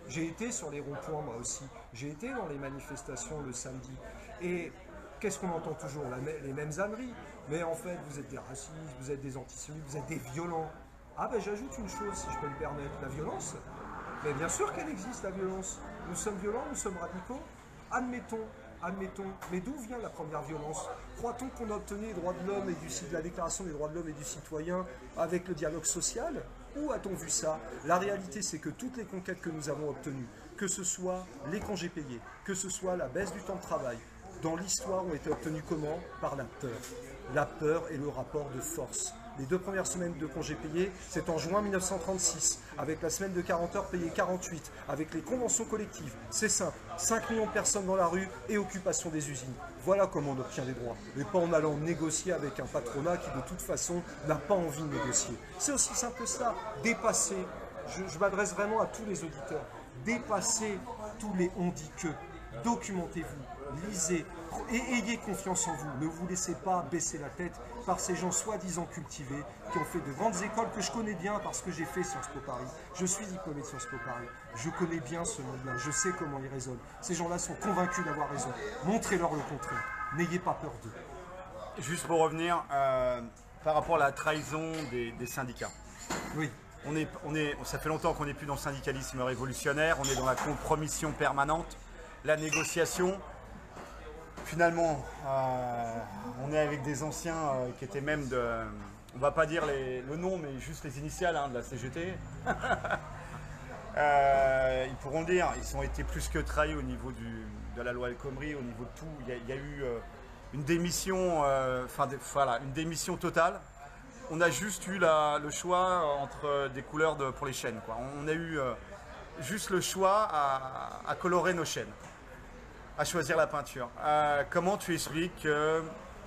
J'ai été sur les ronds-points moi aussi, j'ai été dans les manifestations le samedi. Et qu'est-ce qu'on entend toujours? Les mêmes âneries. Mais en fait, vous êtes des racistes, vous êtes des antisémites, vous êtes des violents. Ah ben j'ajoute une chose, si je peux me permettre, la violence. Mais bien sûr qu'elle existe, la violence. Nous sommes violents, nous sommes radicaux. Admettons. Mais d'où vient la première violence? Croit-on qu'on a obtenu les droits de l'homme et la Déclaration des droits de l'homme et du citoyen avec le dialogue social? Où a-t-on vu ça? La réalité, c'est que toutes les conquêtes que nous avons obtenues, que ce soit les congés payés, que ce soit la baisse du temps de travail, dans l'histoire ont été obtenues comment? Par la peur. La peur et le rapport de force. Les 2 premières semaines de congés payés, c'est en juin 1936, avec la semaine de 40 heures payée 48, avec les conventions collectives. C'est simple, 5 millions de personnes dans la rue et occupation des usines. Voilà comment on obtient des droits, et pas en allant négocier avec un patronat qui de toute façon n'a pas envie de négocier. C'est aussi simple que ça, dépasser, je m'adresse vraiment à tous les auditeurs, dépasser tous les on dit que, documentez-vous, lisez et ayez confiance en vous. Ne vous laissez pas baisser la tête par ces gens soi-disant cultivés qui ont fait de grandes écoles que je connais bien parce que j'ai fait Sciences Po Paris. Je suis diplômé de Sciences Po Paris. Je connais bien ce monde-là. Je sais comment ils raisonnent. Ces gens-là sont convaincus d'avoir raison. Montrez-leur le contraire. N'ayez pas peur d'eux. Juste pour revenir par rapport à la trahison des syndicats. Oui. Ça fait longtemps qu'on n'est plus dans le syndicalisme révolutionnaire. On est dans la compromission permanente, la négociation. Finalement, on est avec des anciens qui étaient même de, on va pas dire le nom, mais juste les initiales de la CGT. Ils pourront le dire, ils ont été plus que trahis au niveau de la loi El Khomri, au niveau de tout. Il y a eu une démission, voilà, une démission totale. On a juste eu le choix entre des couleurs pour les chaînes, quoi. On a eu juste le choix à colorer nos chaînes, à choisir la peinture. Comment tu expliques que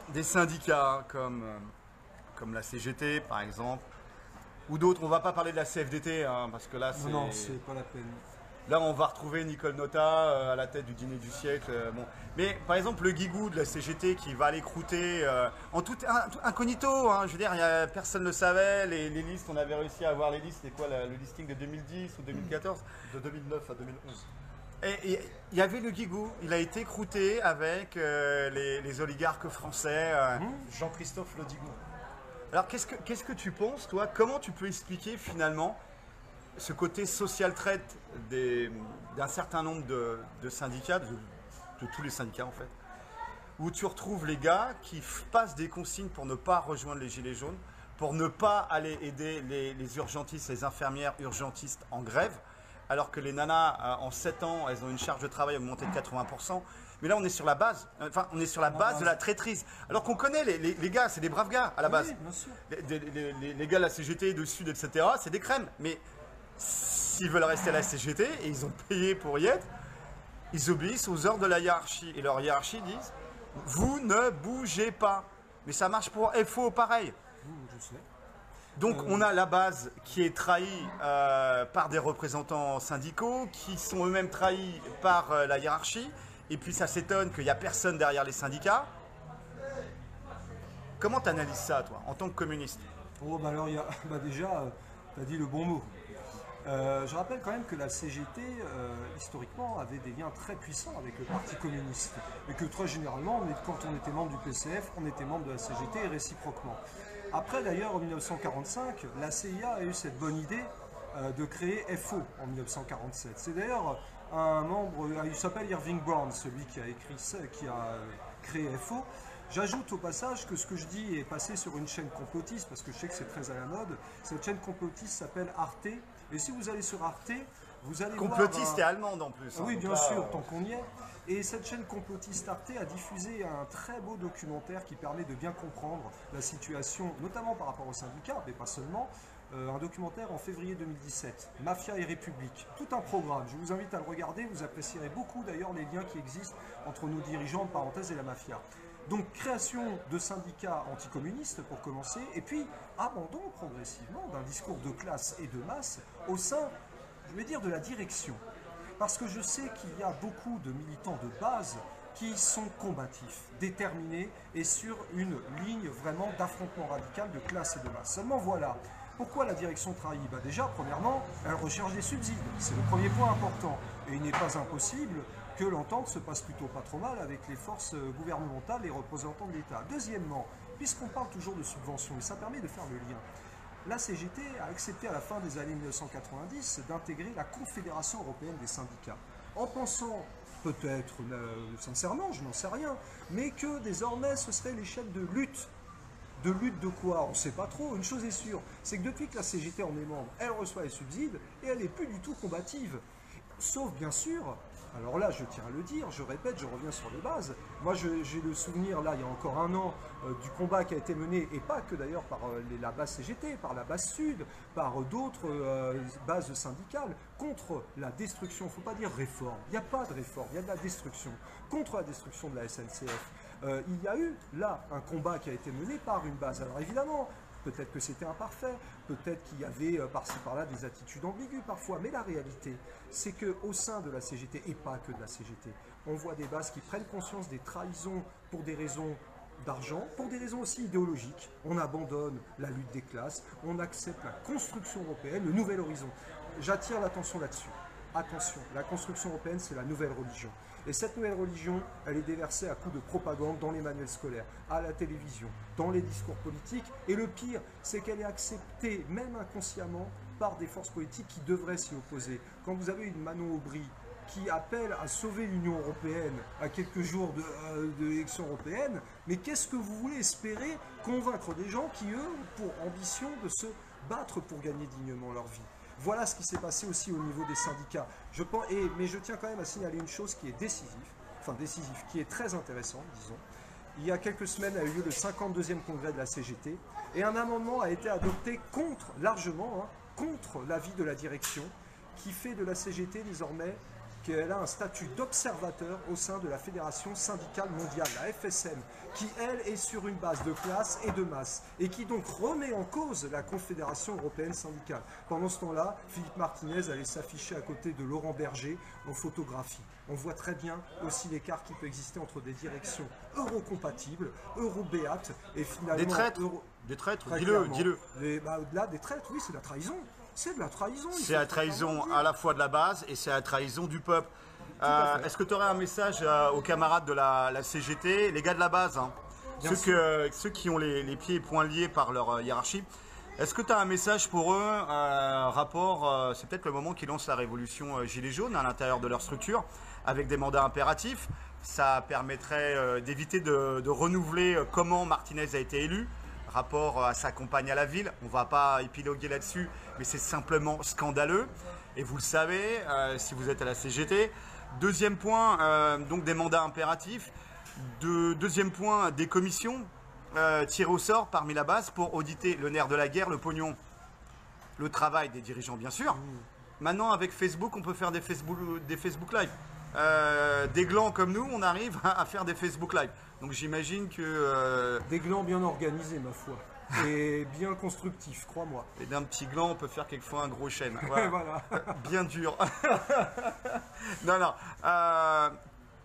des syndicats comme la CGT, par exemple, ou d'autres, on ne va pas parler de la CFDT, hein, parce que là, Non, c'est pas la peine. Là, on va retrouver Nicole Notat à la tête du dîner du siècle. Bon. Mais par exemple, le Guigou de la CGT qui va aller croûter en tout incognito, hein, je veux dire, personne ne le savait. Les listes, on avait réussi à avoir les listes. C'était quoi le listing de 2010 ou 2014? De 2009 à 2011. Et il y avait le Guigou, il a été croûté avec les oligarques français. Jean-Christophe Le Digou. Alors qu'est-ce que tu penses, toi? Comment tu peux expliquer finalement ce côté social traite d'un certain nombre de syndicats, de tous les syndicats en fait, où tu retrouves les gars qui passent des consignes pour ne pas rejoindre les Gilets jaunes, pour ne pas aller aider les urgentistes, les infirmières urgentistes en grève, alors que les nanas, en 7 ans, elles ont une charge de travail augmentée de 80%. Mais là, on est sur la base, on est sur la base de la traîtrise. Alors qu'on connaît les gars, c'est des braves gars à la base. Oui, bien sûr. Les gars de la CGT, de Sud, etc., c'est des crèmes. Mais s'ils veulent rester à la CGT et ils ont payé pour y être, ils obéissent aux ordres de la hiérarchie. Et leur hiérarchie disent, vous ne bougez pas. Mais ça marche pour FO pareil. Je sais. Donc on a la base qui est trahie par des représentants syndicaux, qui sont eux-mêmes trahis par la hiérarchie. Et puis ça s'étonne qu'il n'y a personne derrière les syndicats. Comment tu analyses ça, toi, en tant que communiste? Oh, bah alors, déjà, tu as dit le bon mot. Je rappelle quand même que la CGT, historiquement, avait des liens très puissants avec le Parti communiste. Et que très généralement, quand on était membre du PCF, on était membre de la CGT et réciproquement. Après, d'ailleurs, en 1945, la CIA a eu cette bonne idée de créer FO en 1947. C'est d'ailleurs un membre, il s'appelle Irving Brown, celui qui a écrit ça, qui a créé FO. J'ajoute au passage que ce que je dis est passé sur une chaîne complotiste, parce que je sais que c'est très à la mode. Cette chaîne complotiste s'appelle Arte. Et si vous allez sur Arte, vous allez complotiste et allemande en plus. Oui, bien sûr, tant qu'on y est. Et cette chaîne complotiste Arte a diffusé un très beau documentaire qui permet de bien comprendre la situation, notamment par rapport aux syndicats, mais pas seulement. Un documentaire en février 2017, Mafia et République. Tout un programme, je vous invite à le regarder, vous apprécierez beaucoup d'ailleurs les liens qui existent entre nos dirigeants, de parenthèse, et la mafia. Donc création de syndicats anticommunistes pour commencer, et puis abandon progressivement d'un discours de classe et de masse au sein, je vais dire, de la direction. Parce que je sais qu'il y a beaucoup de militants de base qui sont combatifs, déterminés et sur une ligne vraiment d'affrontement radical de classe et de masse. Seulement voilà, pourquoi la direction trahit? Déjà, premièrement, elle recherche des subsides, c'est le premier point important. Et il n'est pas impossible que l'entente se passe plutôt pas trop mal avec les forces gouvernementales et représentants de l'État. Deuxièmement, puisqu'on parle toujours de subventions, et ça permet de faire le lien, la CGT a accepté à la fin des années 1990 d'intégrer la Confédération européenne des syndicats, en pensant, peut-être sincèrement, je n'en sais rien, mais que désormais ce serait l'échelle de lutte. De lutte de quoi? On ne sait pas trop. Une chose est sûre, c'est que depuis que la CGT en est membre, elle reçoit les subsides et elle n'est plus du tout combative. Sauf bien sûr, alors là je tiens à le dire, je répète, je reviens sur les bases. Moi j'ai le souvenir là, il y a encore un an, du combat qui a été mené, et pas que d'ailleurs par la base CGT, par la base Sud, par d'autres bases syndicales, contre la destruction, il ne faut pas dire réforme, il n'y a pas de réforme, il y a de la destruction, contre la destruction de la SNCF. Il y a eu là un combat qui a été mené par une base. Alors évidemment, peut-être que c'était imparfait, peut-être qu'il y avait par-ci par-là des attitudes ambiguës parfois, mais la réalité, c'est qu'au sein de la CGT, et pas que de la CGT, on voit des bases qui prennent conscience des trahisons pour des raisons d'argent, pour des raisons aussi idéologiques. On abandonne la lutte des classes, on accepte la construction européenne, le nouvel horizon. J'attire l'attention là-dessus. Attention, la construction européenne, c'est la nouvelle religion. Et cette nouvelle religion, elle est déversée à coups de propagande dans les manuels scolaires, à la télévision, dans les discours politiques. Et le pire, c'est qu'elle est acceptée, même inconsciemment, par des forces politiques qui devraient s'y opposer. Quand vous avez une Manon Aubry qui appelle à sauver l'Union européenne à quelques jours de l'élection européenne, mais qu'est-ce que vous voulez espérer convaincre des gens qui, eux, ont pour ambition de se battre pour gagner dignement leur vie? Voilà ce qui s'est passé aussi au niveau des syndicats. Mais je tiens quand même à signaler une chose qui est décisive, qui est très intéressante, disons. Il y a quelques semaines a eu lieu le 52e congrès de la CGT et un amendement a été adopté largement contre l'avis de la direction qui fait de la CGT désormais qu'elle a un statut d'observateur au sein de la Fédération syndicale mondiale, la FSM, qui elle est sur une base de classe et de masse, et qui donc remet en cause la Confédération européenne syndicale. Pendant ce temps-là, Philippe Martinez allait s'afficher à côté de Laurent Berger en photographie. On voit très bien aussi l'écart qui peut exister entre des directions eurocompatibles, eurobéates, et finalement... Des traîtres, dis-le. Au-delà des traîtres, oui, c'est de la trahison. C'est de la trahison. C'est la trahison à la fois de la base et c'est la trahison du peuple. Est-ce que tu aurais un message aux camarades de la CGT, les gars de la base, ceux qui ont les pieds et poings liés par leur hiérarchie? Est-ce que tu as un message pour eux, c'est peut-être le moment qu'ils lancent la révolution Gilets jaunes à l'intérieur de leur structure, avec des mandats impératifs. Ça permettrait d'éviter de renouveler comment Martinez a été élu, rapport à sa campagne à la ville. On ne va pas épiloguer là-dessus, mais c'est simplement scandaleux. Et vous le savez, si vous êtes à la CGT. Deuxième point, donc des mandats impératifs. Deuxième point, des commissions tirées au sort parmi la base pour auditer le nerf de la guerre, le pognon, le travail des dirigeants bien sûr. Maintenant avec Facebook, on peut faire des Facebook Live. Des glands comme nous, on arrive à faire des Facebook Live. Donc j'imagine que... Des glands bien organisés, ma foi. Et bien constructifs, crois-moi. Et d'un petit gland, on peut faire quelquefois un gros chêne. Voilà. Voilà. Bien dur. Non.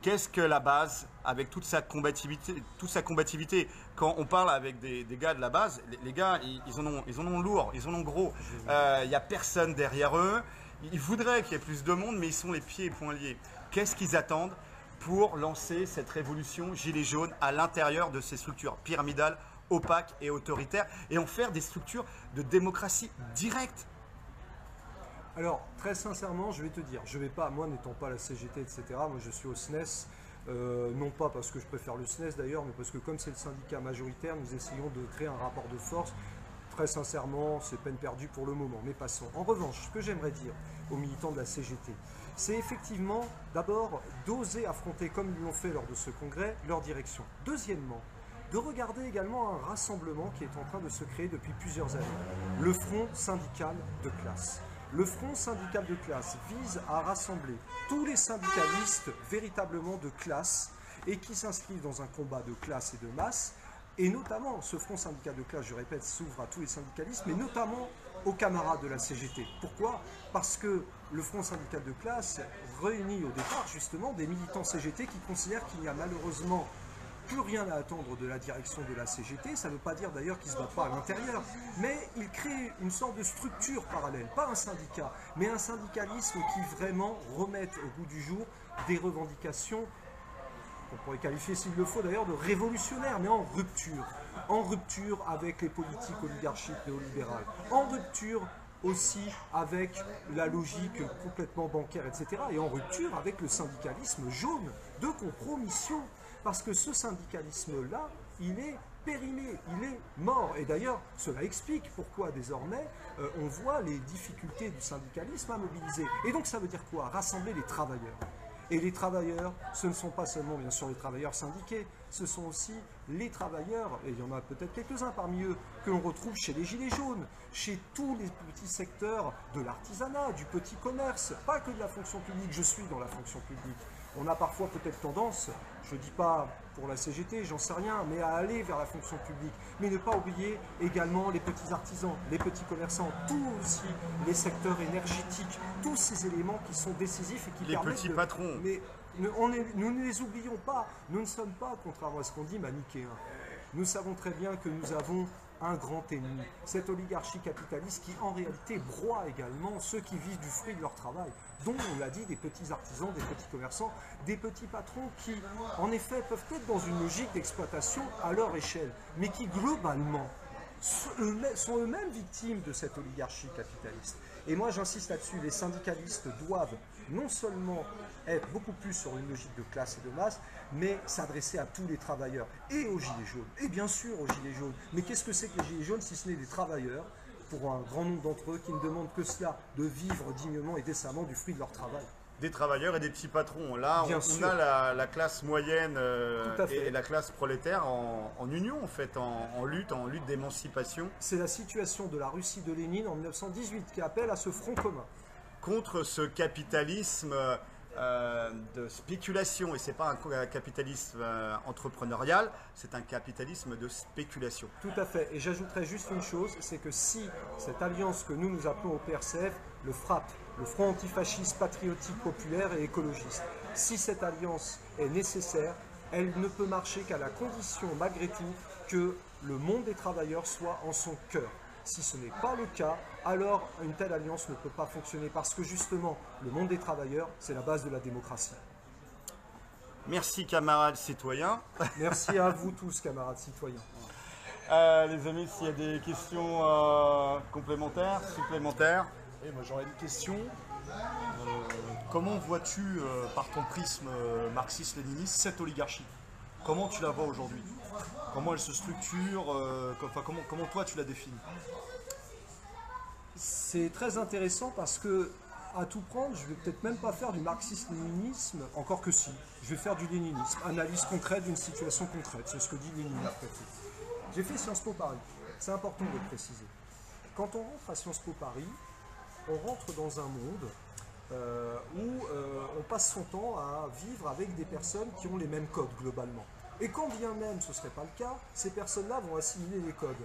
Qu'est-ce que la base, avec toute sa combativité, quand on parle avec des gars de la base, les gars, ils en ont lourd, ils en ont gros. Il n'y a personne derrière eux. Ils voudraient qu'il y ait plus de monde, mais ils sont les pieds et poings liés. Qu'est-ce qu'ils attendent pour lancer cette révolution gilet jaune à l'intérieur de ces structures pyramidales, opaques et autoritaires, et en faire des structures de démocratie directe? Alors, très sincèrement, je vais te dire, je vais pas, moi n'étant pas la CGT, etc., moi je suis au SNES, non pas parce que je préfère le SNES d'ailleurs, mais parce que comme c'est le syndicat majoritaire, nous essayons de créer un rapport de force. Très sincèrement, c'est peine perdue pour le moment, mais passons. En revanche, ce que j'aimerais dire aux militants de la CGT, c'est effectivement, d'abord, d'oser affronter, comme ils l'ont fait lors de ce congrès, leur direction. Deuxièmement, de regarder également un rassemblement qui est en train de se créer depuis plusieurs années, le Front syndical de classe. Le Front syndical de classe vise à rassembler tous les syndicalistes véritablement de classe et qui s'inscrivent dans un combat de classe et de masse. Et notamment, ce front syndical de classe, je répète, s'ouvre à tous les syndicalistes, mais notamment aux camarades de la CGT. Pourquoi? Parce que le front syndical de classe réunit au départ justement des militants CGT qui considèrent qu'il n'y a malheureusement plus rien à attendre de la direction de la CGT. Ça ne veut pas dire d'ailleurs qu'ils ne se battent pas à l'intérieur, mais ils créent une sorte de structure parallèle, pas un syndicat, mais un syndicalisme qui vraiment remette au goût du jour des revendications, on pourrait qualifier s'il le faut d'ailleurs de révolutionnaire, mais en rupture avec les politiques oligarchiques néolibérales, en rupture aussi avec la logique complètement bancaire, etc., et en rupture avec le syndicalisme jaune de compromission, parce que ce syndicalisme-là, il est périmé, il est mort, et d'ailleurs cela explique pourquoi désormais on voit les difficultés du syndicalisme à mobiliser, et donc ça veut dire quoi? Rassembler les travailleurs. Et les travailleurs, ce ne sont pas seulement bien sûr les travailleurs syndiqués, ce sont aussi les travailleurs, et il y en a peut-être quelques-uns parmi eux, que l'on retrouve chez les Gilets jaunes, chez tous les petits secteurs de l'artisanat, du petit commerce, pas que de la fonction publique, je suis dans la fonction publique. On a parfois peut-être tendance, je ne dis pas pour la CGT, j'en sais rien, mais à aller vers la fonction publique. Mais ne pas oublier également les petits artisans, les petits commerçants, tous aussi les secteurs énergétiques, tous ces éléments qui sont décisifs et qui permettent... Les petits patrons. Mais nous ne les oublions pas, nous ne sommes pas, contrairement à ce qu'on dit, manichéens. Nous savons très bien que nous avons un grand ennemi, cette oligarchie capitaliste qui en réalité broie également ceux qui vivent du fruit de leur travail, dont on l'a dit, des petits artisans, des petits commerçants, des petits patrons qui en effet peuvent être dans une logique d'exploitation à leur échelle, mais qui globalement sont eux-mêmes victimes de cette oligarchie capitaliste. Et moi j'insiste là-dessus, les syndicalistes doivent non seulement être beaucoup plus sur une logique de classe et de masse, mais s'adresser à tous les travailleurs et aux Gilets jaunes, et bien sûr aux Gilets jaunes. Mais qu'est-ce que c'est que les Gilets jaunes si ce n'est des travailleurs pour un grand nombre d'entre eux qui ne demandent que cela, de vivre dignement et décemment du fruit de leur travail. Des travailleurs et des petits patrons. Là, Bien on sûr. a la classe moyenne Tout à fait. et la classe prolétaire en union, en fait, en lutte d'émancipation C'est la situation de la Russie de Lénine en 1918 qui appelle à ce front commun. contre ce capitalisme de spéculation. Et ce n'est pas un capitalisme entrepreneurial, c'est un capitalisme de spéculation. Tout à fait. Et j'ajouterais juste une chose, c'est que si cette alliance que nous appelons au PRCF, le FRAP, le Front antifasciste, patriotique, populaire et écologiste, si cette alliance est nécessaire, elle ne peut marcher qu'à la condition, malgré tout, que le monde des travailleurs soit en son cœur. Si ce n'est pas le cas, alors une telle alliance ne peut pas fonctionner parce que justement, le monde des travailleurs, c'est la base de la démocratie. Merci camarades citoyens. Merci à vous tous, camarades citoyens. Les amis, s'il y a des questions complémentaires, supplémentaires. Et moi j'aurais une question. Comment vois-tu, par ton prisme marxiste-léniniste, cette oligarchie? Comment tu la vois aujourd'hui? Comment elle se structure? Comment toi tu la définis? C'est très intéressant parce que, à tout prendre, je vais peut-être même pas faire du marxisme-léninisme, encore que si. Je vais faire du léninisme, analyse concrète d'une situation concrète. C'est ce que dit Lénine après tout. J'ai fait Sciences Po Paris. C'est important de le préciser. Quand on rentre à Sciences Po Paris, on rentre dans un monde où on passe son temps à vivre avec des personnes qui ont les mêmes codes globalement. Et quand bien même ce ne serait pas le cas, ces personnes-là vont assimiler les codes.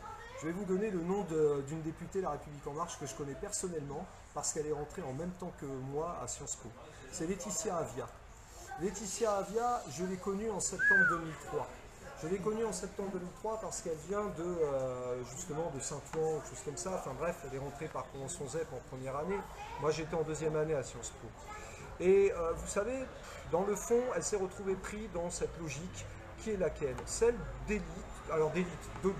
Je vais vous donner le nom d'une députée de La République En Marche que je connais personnellement parce qu'elle est rentrée en même temps que moi à Sciences Po. C'est Laetitia Avia. Laetitia Avia, je l'ai connue en septembre 2003. Je l'ai connue en septembre 2003 parce qu'elle vient justement de Saint-Ouen, ou chose comme ça. Enfin bref, elle est rentrée par convention ZEP en première année. Moi j'étais en deuxième année à Sciences Po. Et vous savez, dans le fond, elle s'est retrouvée prise dans cette logique qui est laquelle? Celle d'élite,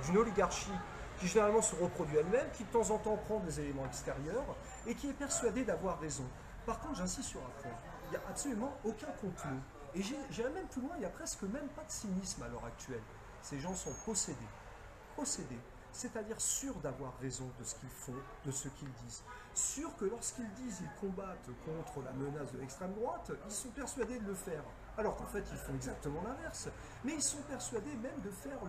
d'une oligarchie qui généralement se reproduit elle-même, qui de temps en temps prend des éléments extérieurs et qui est persuadée d'avoir raison. Par contre, j'insiste sur un point, il n'y a absolument aucun complot. Et j'irai même plus loin, il n'y a presque même pas de cynisme à l'heure actuelle. Ces gens sont possédés. Possédés. C'est-à-dire sûrs d'avoir raison de ce qu'ils font, de ce qu'ils disent. Sûrs que lorsqu'ils disent ils combattent contre la menace de l'extrême droite, ils sont persuadés de le faire. Alors qu'en fait, ils font exactement l'inverse. Mais ils sont persuadés même de faire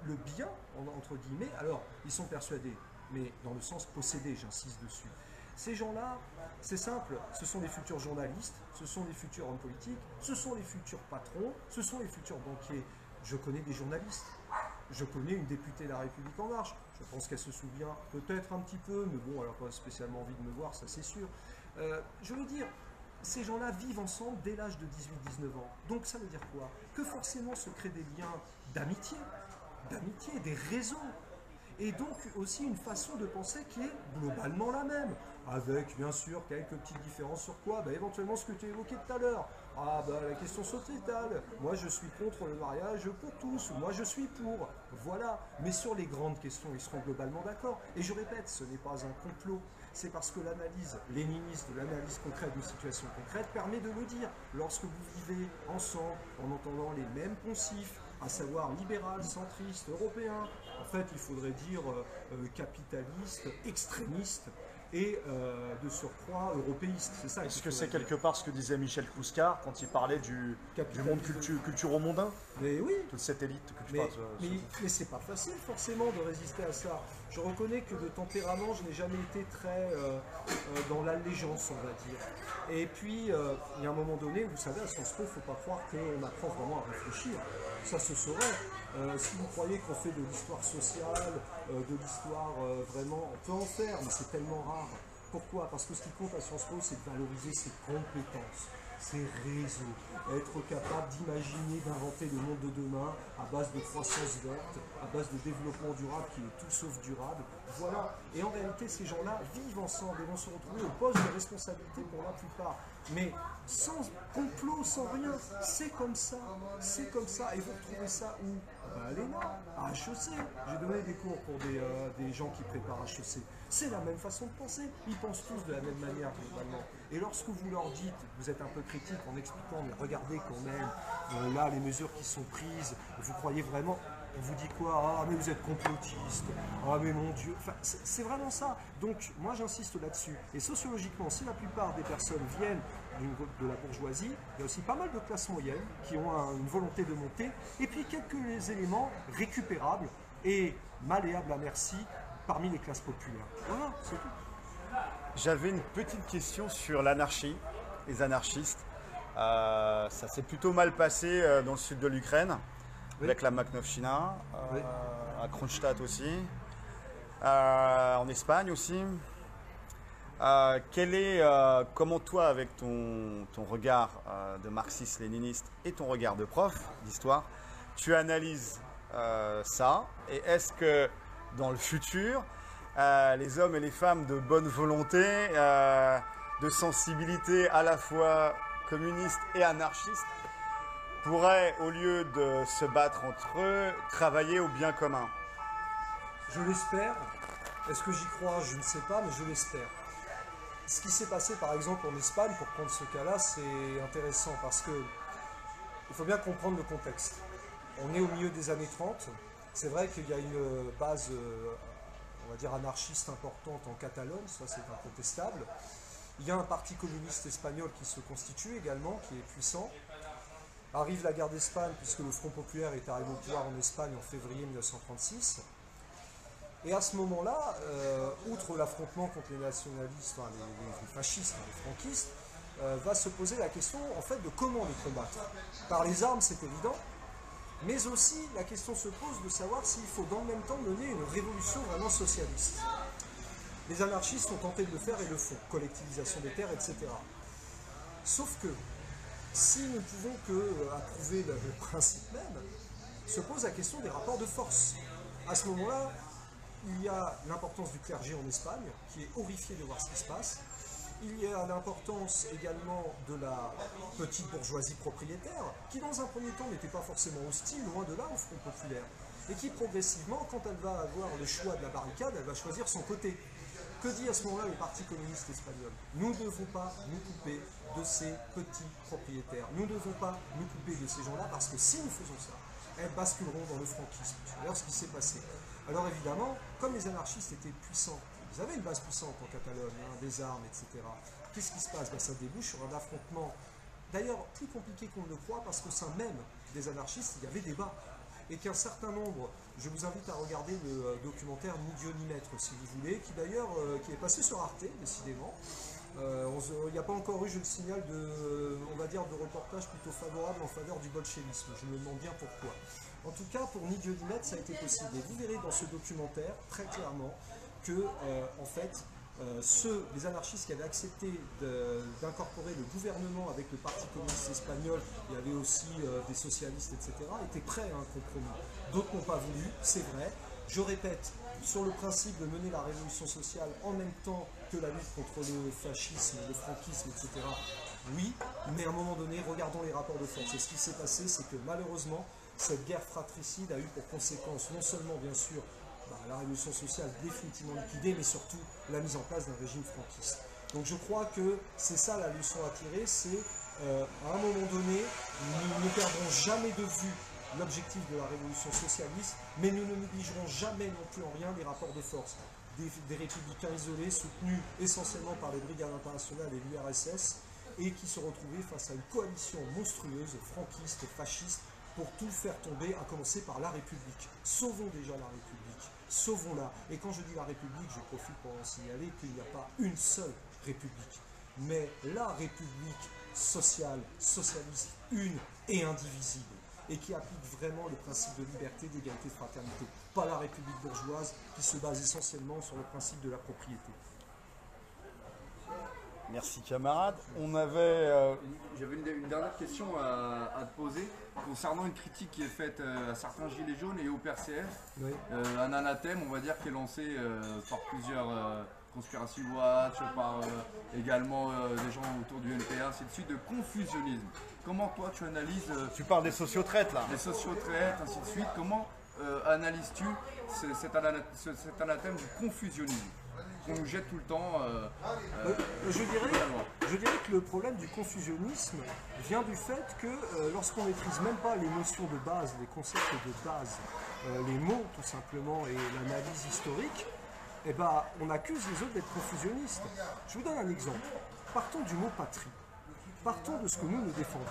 le bien, entre guillemets. Alors, ils sont persuadés, mais dans le sens possédé, j'insiste dessus. Ces gens-là, c'est simple, ce sont les futurs journalistes, ce sont les futurs hommes politiques, ce sont les futurs patrons, ce sont les futurs banquiers. Je connais des journalistes, je connais une députée de La République En Marche, je pense qu'elle se souvient peut-être un petit peu, mais bon, elle n'a pas spécialement envie de me voir, ça c'est sûr. Je veux dire, ces gens-là vivent ensemble dès l'âge de 18-19 ans. Donc ça veut dire quoi? Que forcément se créent des liens d'amitié, des réseaux. Et donc aussi une façon de penser qui est globalement la même, avec bien sûr quelques petites différences sur quoi? Éventuellement ce que tu évoquais tout à l'heure, la question sociétale, moi je suis contre le mariage pour tous, ou moi je suis pour, voilà. Mais sur les grandes questions, ils seront globalement d'accord. Et je répète, ce n'est pas un complot, c'est parce que l'analyse léniniste, l'analyse concrète d'une situation concrète permet de le dire. Lorsque vous vivez ensemble en entendant les mêmes poncifs, à savoir libéral, centriste, européen, en fait il faudrait dire capitaliste, extrémiste et de surcroît européiste. C'est ça. Est-ce que c'est quelque part ce que disait Michel Clouscar quand il parlait du monde culturo-mondain? Mais oui. Toute cette élite que tu Mais, parles. mais c'est pas facile forcément de résister à ça. Je reconnais que de tempérament, je n'ai jamais été très dans l'allégeance, on va dire. Et puis, il y a un moment donné, vous savez, à Sciences Po, il ne faut pas croire qu'on apprend vraiment à réfléchir. Ça se saurait. Si vous croyez qu'on fait de l'histoire sociale, de l'histoire vraiment, on peut en faire, mais c'est tellement rare. Pourquoi? Parce que ce qui compte à Sciences Po, c'est de valoriser ses compétences, ses réseaux, être capable d'imaginer, d'inventer le monde de demain à base de croissance verte, à base de développement durable qui est tout sauf durable. Voilà. Et en réalité, ces gens-là vivent ensemble et vont se retrouver au poste de responsabilité pour la plupart. Mais sans complot, sans rien, c'est comme ça. C'est comme ça. Et vous retrouvez ça où? À l'ENA, à HEC. J'ai donné des cours pour des gens qui préparent HEC. C'est la même façon de penser. Ils pensent tous de la même manière globalement. Et lorsque vous leur dites, vous êtes un peu critique en expliquant, mais regardez quand même, là les mesures qui sont prises, vous croyez vraiment, on vous dit quoi? Ah mais vous êtes complotiste, ah mais mon Dieu, enfin, c'est vraiment ça. Donc moi j'insiste là-dessus. Et sociologiquement, si la plupart des personnes viennent de la bourgeoisie, il y a aussi pas mal de classes moyennes qui ont une volonté de monter, et puis quelques éléments récupérables et malléables à merci parmi les classes populaires. Voilà, c'est tout. J'avais une petite question sur l'anarchie, les anarchistes. Ça s'est plutôt mal passé dans le sud de l'Ukraine, Oui. avec la Maknovщina, Oui. à Kronstadt aussi, en Espagne aussi. Comment toi, avec ton regard de marxiste-léniniste et ton regard de prof d'histoire, tu analyses ça? Et est-ce que dans le futur, les hommes et les femmes de bonne volonté, de sensibilité à la fois communiste et anarchiste, pourraient, au lieu de se battre entre eux, travailler au bien commun? Je l'espère. Est-ce que j'y crois? Je ne sais pas, mais je l'espère. Ce qui s'est passé par exemple en Espagne, pour prendre ce cas-là, c'est intéressant parce que il faut bien comprendre le contexte. On est au milieu des années 30. C'est vrai qu'il y a une base, on va dire, anarchiste importante en Catalogne, ça c'est incontestable. Il y a un parti communiste espagnol qui se constitue également, qui est puissant. Arrive la guerre d'Espagne, puisque le Front populaire est arrivé au pouvoir en Espagne en février 1936. Et à ce moment-là, outre l'affrontement contre les nationalistes, enfin, les fascistes, les franquistes, va se poser la question en fait de comment les combattre. Par les armes, c'est évident, mais aussi la question se pose de savoir s'il faut dans le même temps mener une révolution vraiment socialiste. Les anarchistes ont tenté de le faire et le font, collectivisation des terres, etc. Sauf que si nous ne pouvons que approuver le principe même, se pose la question des rapports de force. À ce moment-là, il y a l'importance du clergé en Espagne, qui est horrifié de voir ce qui se passe. Il y a l'importance également de la petite bourgeoisie propriétaire, qui dans un premier temps n'était pas forcément hostile, loin de là, au Front populaire. Et qui progressivement, quand elle va avoir le choix de la barricade, elle va choisir son côté. Que dit à ce moment-là le Parti communiste espagnol? Nous ne devons pas nous couper de ces petits propriétaires. Nous ne devons pas nous couper de ces gens-là, parce que si nous faisons ça, elles basculeront dans le franquisme. C'est d'ailleurs ce qui s'est passé. Alors évidemment, comme les anarchistes étaient puissants, ils avaient une base puissante en Catalogne, hein, des armes, etc. Qu'est-ce qui se passe? Ça débouche sur un affrontement, d'ailleurs plus compliqué qu'on ne le croit, parce qu'au sein même des anarchistes, il y avait débat. Et qu'un certain nombre, je vous invite à regarder le documentaire Ni Dieu ni Maître, si vous voulez, qui d'ailleurs qui est passé sur Arte, décidément. Il n'y a pas encore eu, je le signale, on va dire, de reportage plutôt favorable en faveur du bolchevisme. Je me demande bien pourquoi. En tout cas, pour Ni Dieu ni Maître, ça a été possible. Et vous verrez dans ce documentaire, très clairement, que, en fait, les anarchistes qui avaient accepté d'incorporer le gouvernement avec le Parti communiste espagnol, il y avait aussi des socialistes, etc., étaient prêts à un compromis. D'autres n'ont pas voulu, c'est vrai. Je répète, sur le principe de mener la révolution sociale en même temps que la lutte contre le fascisme, le franquisme, etc., oui, mais à un moment donné, regardons les rapports de force. Et ce qui s'est passé, c'est que malheureusement, cette guerre fratricide a eu pour conséquence non seulement, bien sûr, la révolution sociale définitivement liquidée, mais surtout la mise en place d'un régime franquiste. Donc je crois que c'est ça la leçon à tirer, c'est à un moment donné, nous ne perdrons jamais de vue l'objectif de la révolution socialiste, mais nous ne négligerons jamais non plus en rien les rapports de force. Des républicains isolés, soutenus essentiellement par les brigades internationales et l'URSS, et qui se retrouvaient face à une coalition monstrueuse, franquiste, fasciste, pour tout faire tomber, à commencer par la République. Sauvons déjà la République, sauvons-la. Et quand je dis la République, je profite pour en signaler qu'il n'y a pas une seule République, mais la République sociale, socialiste, une et indivisible, et qui applique vraiment le principe de liberté, d'égalité, de fraternité. Pas la République bourgeoise qui se base essentiellement sur le principe de la propriété. Merci camarade. J'avais une dernière question à te poser concernant une critique qui est faite à certains gilets jaunes et au PRCF. Oui. Un anathème, on va dire, qui est lancé par plusieurs Conspiracy Watch, par également des gens autour du NPA, ainsi de suite, de confusionnisme. Comment toi tu analyses Tu parles des sociotraites là? les sociotraites, ainsi de suite, comment analyses-tu cet anathème du confusionnisme qu'on nous jette tout le temps Je dirais que le problème du confusionnisme vient du fait que lorsqu'on ne maîtrise même pas les notions de base, les concepts de base, les mots tout simplement et l'analyse historique, eh ben, on accuse les autres d'être confusionnistes. Je vous donne un exemple. Partons du mot patrie. Partons de ce que nous défendons.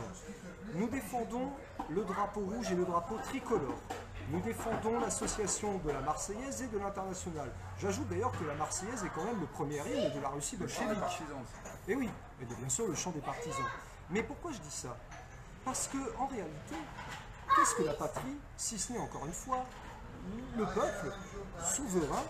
Nous défendons le drapeau rouge et le drapeau tricolore. Nous défendons l'association de la Marseillaise et de l'Internationale. J'ajoute d'ailleurs que la Marseillaise est quand même le premier hymne de la Russie bolchevique. Et oui, et bien sûr le chant des partisans. Mais pourquoi je dis ça? Parce que en réalité, qu'est-ce que la patrie, si ce n'est encore une fois le peuple souverain,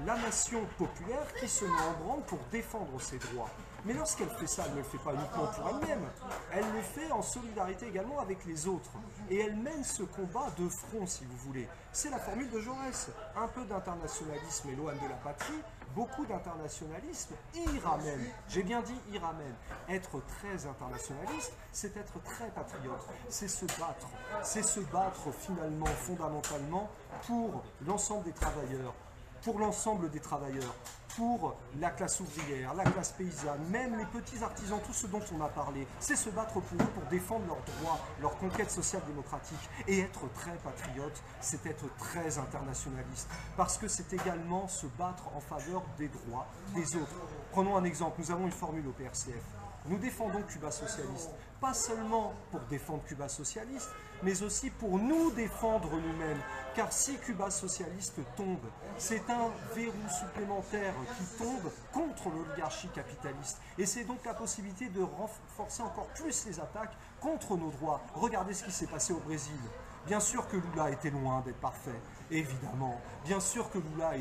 la nation populaire qui se met en branle pour défendre ses droits? Mais lorsqu'elle fait ça, elle ne le fait pas uniquement pour elle-même, elle le fait en solidarité également avec les autres. Et elle mène ce combat de front, si vous voulez. C'est la formule de Jaurès. Un peu d'internationalisme éloigne de la patrie, beaucoup d'internationalisme y ramène. J'ai bien dit y ramène. Être très internationaliste, c'est être très patriote. C'est se battre. C'est se battre finalement, fondamentalement, pour l'ensemble des travailleurs. Pour l'ensemble des travailleurs, pour la classe ouvrière, la classe paysanne, même les petits artisans, tout ce dont on a parlé, c'est se battre pour eux, pour défendre leurs droits, leur conquête social-démocratique. Et être très patriote, c'est être très internationaliste, parce que c'est également se battre en faveur des droits des autres. Prenons un exemple, nous avons une formule au PRCF. Nous défendons Cuba socialiste, pas seulement pour défendre Cuba socialiste, mais aussi pour nous défendre nous-mêmes. Car si Cuba socialiste tombe, c'est un verrou supplémentaire qui tombe contre l'oligarchie capitaliste. Et c'est donc la possibilité de renforcer encore plus les attaques contre nos droits. Regardez ce qui s'est passé au Brésil. Bien sûr que Lula était loin d'être parfait, évidemment. Bien sûr que Lula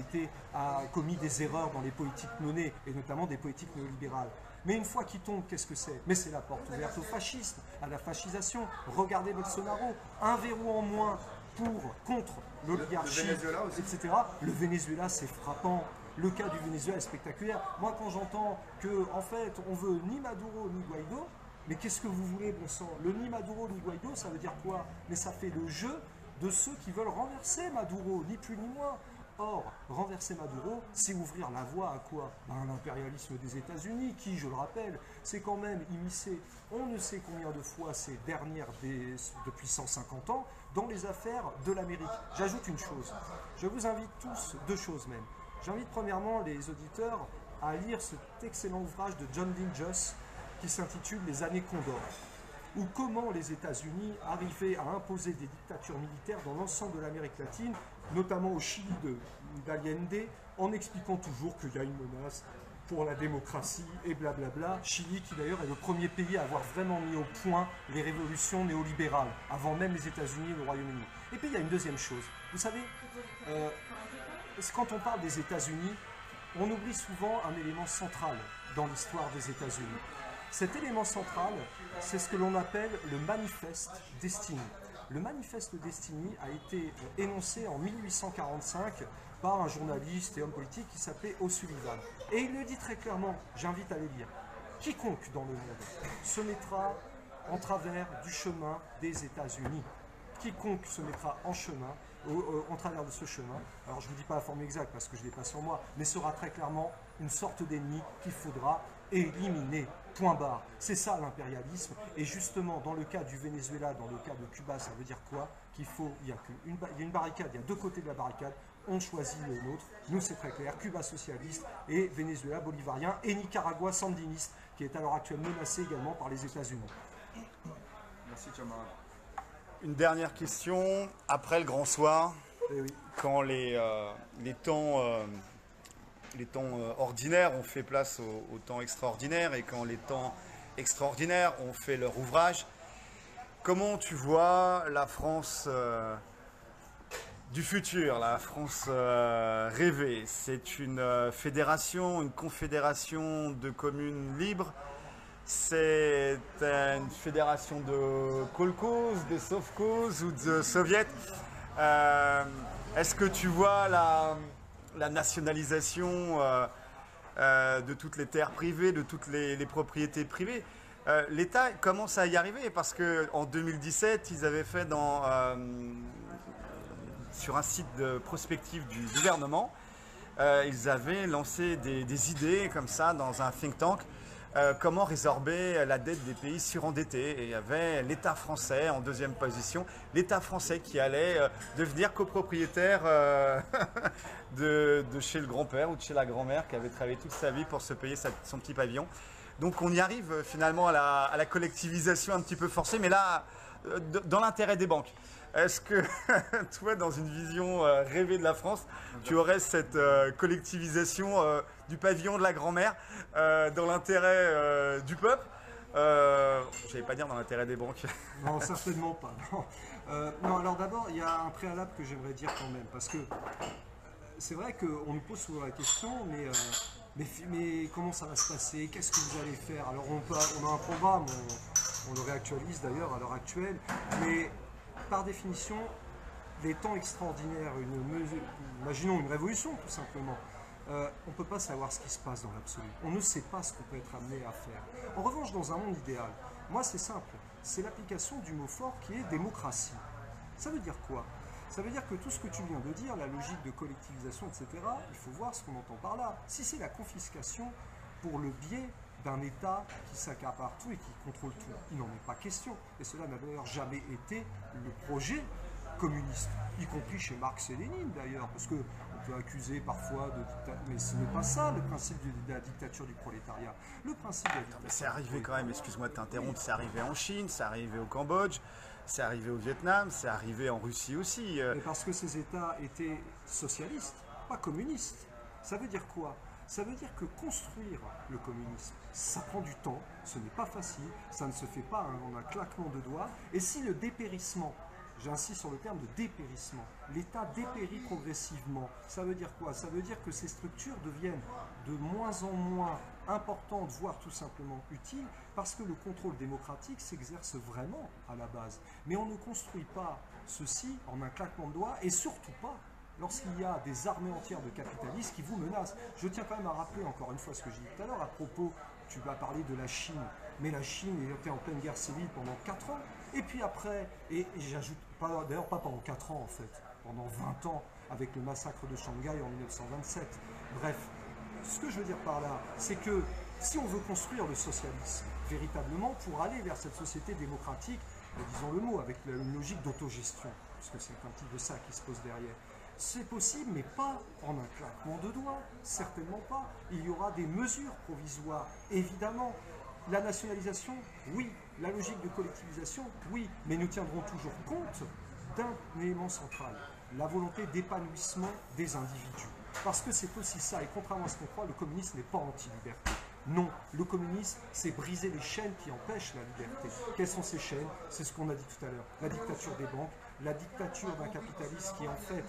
a commis des erreurs dans les politiques menées, et notamment des politiques néolibérales. Mais une fois qu'il tombe, qu'est-ce que c'est? Mais c'est la porte ouverte au fascisme, à la fascisation. Regardez Bolsonaro, un verrou en moins contre l'oligarchie, etc. Le Venezuela, c'est frappant. Le cas du Venezuela est spectaculaire. Moi, quand j'entends que, en fait, on veut ni Maduro ni Guaido, mais qu'est-ce que vous voulez, bon sang? Le ni Maduro ni Guaido, ça veut dire quoi? Mais ça fait le jeu de ceux qui veulent renverser Maduro, ni plus ni moins. Or, renverser Maduro, c'est ouvrir la voie à quoi? À l'impérialisme des États-Unis, qui, je le rappelle, s'est quand même immiscé on ne sait combien de fois ces dernières, depuis 150 ans, dans les affaires de l'Amérique. J'ajoute une chose, je vous invite tous, deux choses même. J'invite premièrement les auditeurs à lire cet excellent ouvrage de John Lynn-Joss qui s'intitule « Les années Condor », ou comment les États-Unis arrivaient à imposer des dictatures militaires dans l'ensemble de l'Amérique latine, notamment au Chili d'Allende, en expliquant toujours qu'il y a une menace pour la démocratie et blablabla. Chili qui d'ailleurs est le premier pays à avoir vraiment mis au point les révolutions néolibérales, avant même les États-Unis et le Royaume-Uni. Et puis il y a une deuxième chose. Vous savez, quand on parle des États-Unis, on oublie souvent un élément central dans l'histoire des États-Unis. Cet élément central, c'est ce que l'on appelle le Manifeste Destiny. Le Manifeste Destiny a été énoncé en 1845 par un journaliste et homme politique qui s'appelait O'Sullivan. Et il le dit très clairement, j'invite à le lire, quiconque dans le monde se mettra en travers du chemin des États-Unis, quiconque se mettra en chemin, en travers de ce chemin, alors je ne vous dis pas la forme exacte parce que je ne l'ai pas sur moi, mais sera très clairement une sorte d'ennemi qu'il faudra éliminer. Point barre. C'est ça l'impérialisme. Et justement, dans le cas du Venezuela, dans le cas de Cuba, ça veut dire quoi? Il y a une barricade, il y a deux côtés de la barricade, on choisit le nôtre. Nous, c'est très clair, Cuba socialiste et Venezuela bolivarien et Nicaragua sandiniste, qui est à l'heure actuelle menacé également par les États-Unis. Merci, camarade. Une dernière question. Après le grand soir, Oui. quand les temps ordinaires ont fait place aux temps extraordinaires et quand les temps extraordinaires ont fait leur ouvrage, comment tu vois la France du futur, la France rêvée? C'est une fédération, une confédération de communes libres? C'est une fédération de kolkhozes, de sovkhozes ou de soviets? Est-ce que tu vois la nationalisation de toutes les terres privées, de toutes les propriétés privées? L'État commence à y arriver parce qu'en 2017, ils avaient fait sur un site de prospective du gouvernement, ils avaient lancé des idées comme ça dans un think tank. Comment résorber la dette des pays surendettés. Et il y avait l'État français en deuxième position, l'État français qui allait devenir copropriétaire de chez le grand-père ou de chez la grand-mère qui avait travaillé toute sa vie pour se payer son petit pavillon. Donc on y arrive finalement à la collectivisation un petit peu forcée, mais là, dans l'intérêt des banques. Est-ce que toi, dans une vision rêvée de la France, tu aurais cette collectivisation du pavillon de la grand-mère dans l'intérêt du peuple je n'allais pas dire dans l'intérêt des banques. Non, certainement pas. Non, non, alors d'abord, il y a un préalable que j'aimerais dire quand même, parce que c'est vrai qu'on nous pose souvent la question, mais comment ça va se passer? Qu'est-ce que vous allez faire? Alors on a un programme, on le réactualise d'ailleurs à l'heure actuelle, mais par définition, des temps extraordinaires, imaginons une révolution tout simplement, on ne peut pas savoir ce qui se passe dans l'absolu. On ne sait pas ce qu'on peut être amené à faire. En revanche, dans un monde idéal, moi c'est simple, c'est l'application du mot fort qui est démocratie. Ça veut dire quoi? Ça veut dire que tout ce que tu viens de dire, la logique de collectivisation, etc., il faut voir ce qu'on entend par là. Si c'est la confiscation pour le biais d'un État qui s'accapare tout et qui contrôle tout, il n'en est pas question. Et cela n'a d'ailleurs jamais été le projet communiste, y compris chez Marx et Lénine d'ailleurs, parce qu'on peut accuser parfois de dictature, mais ce n'est pas ça le principe de la dictature du prolétariat. Le principe de la dictature. C'est arrivé quand même, excuse-moi de t'interrompre, c'est arrivé en Chine, c'est arrivé au Cambodge, c'est arrivé au Vietnam, c'est arrivé en Russie aussi. Mais parce que ces États étaient socialistes, pas communistes. Ça veut dire quoi? Ça veut dire que construire le communisme, ça prend du temps, ce n'est pas facile, ça ne se fait pas en un claquement de doigts. Et si le dépérissement, j'insiste sur le terme de dépérissement, l'État dépérit progressivement, ça veut dire quoi? Ça veut dire que ces structures deviennent de moins en moins importantes, voire tout simplement utiles, parce que le contrôle démocratique s'exerce vraiment à la base. Mais on ne construit pas ceci en un claquement de doigts, et surtout pas lorsqu'il y a des armées entières de capitalistes qui vous menacent. Je tiens quand même à rappeler encore une fois ce que j'ai dit tout à l'heure à propos, tu vas parler de la Chine, mais la Chine était en pleine guerre civile pendant 4 ans, et puis après, et j'ajoute, d'ailleurs pas pendant 4 ans en fait, pendant 20 ans, avec le massacre de Shanghai en 1927. Bref, ce que je veux dire par là, c'est que si on veut construire le socialisme véritablement pour aller vers cette société démocratique, disons le mot, avec une logique d'autogestion, parce que c'est un petit peu ça qui se pose derrière, c'est possible, mais pas en un claquement de doigts, certainement pas. Il y aura des mesures provisoires, évidemment. La nationalisation, oui. La logique de collectivisation, oui. Mais nous tiendrons toujours compte d'un élément central, la volonté d'épanouissement des individus. Parce que c'est aussi ça, et contrairement à ce qu'on croit, le communisme n'est pas anti-liberté. Non, le communisme, c'est briser les chaînes qui empêchent la liberté. Quelles sont ces chaînes? C'est ce qu'on a dit tout à l'heure. La dictature des banques, la dictature d'un capitaliste qui en fait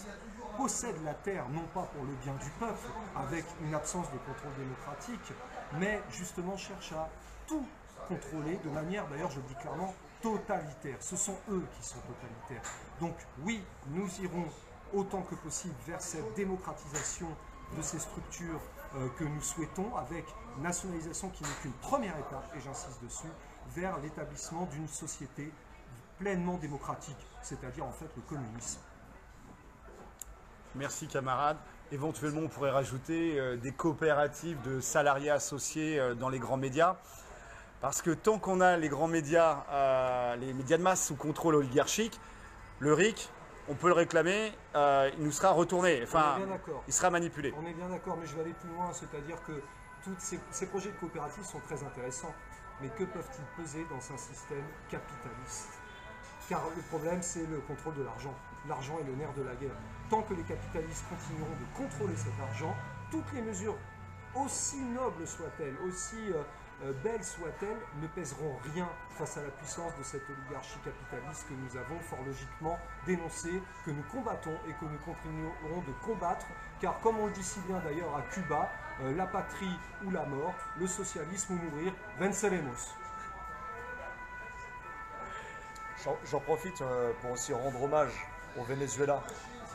possède la terre, non pas pour le bien du peuple, avec une absence de contrôle démocratique, mais justement cherche à tout contrôler de manière, d'ailleurs je le dis clairement, totalitaire. Ce sont eux qui sont totalitaires. Donc oui, nous irons autant que possible vers cette démocratisation de ces structures que nous souhaitons, avec nationalisation qui n'est qu'une première étape, et j'insiste dessus, vers l'établissement d'une société pleinement démocratique, c'est-à-dire en fait le communisme. Merci camarades. Éventuellement, on pourrait rajouter des coopératives de salariés associés dans les grands médias. Parce que tant qu'on a les grands médias, les médias de masse sous contrôle oligarchique, le RIC, on peut le réclamer, il nous sera retourné, enfin, il sera manipulé. On est bien d'accord, mais je vais aller plus loin, c'est-à-dire que tous ces projets de coopératives sont très intéressants, mais que peuvent-ils peser dans un système capitaliste? Car le problème, c'est le contrôle de l'argent. L'argent est le nerf de la guerre. Tant que les capitalistes continueront de contrôler cet argent, toutes les mesures, aussi nobles soient-elles, aussi belles soient-elles, ne pèseront rien face à la puissance de cette oligarchie capitaliste que nous avons fort logiquement dénoncée, que nous combattons et que nous continuerons de combattre, car comme on le dit si bien d'ailleurs à Cuba, la patrie ou la mort, le socialisme ou mourir, venceremos. J'en profite pour aussi rendre hommage au Venezuela,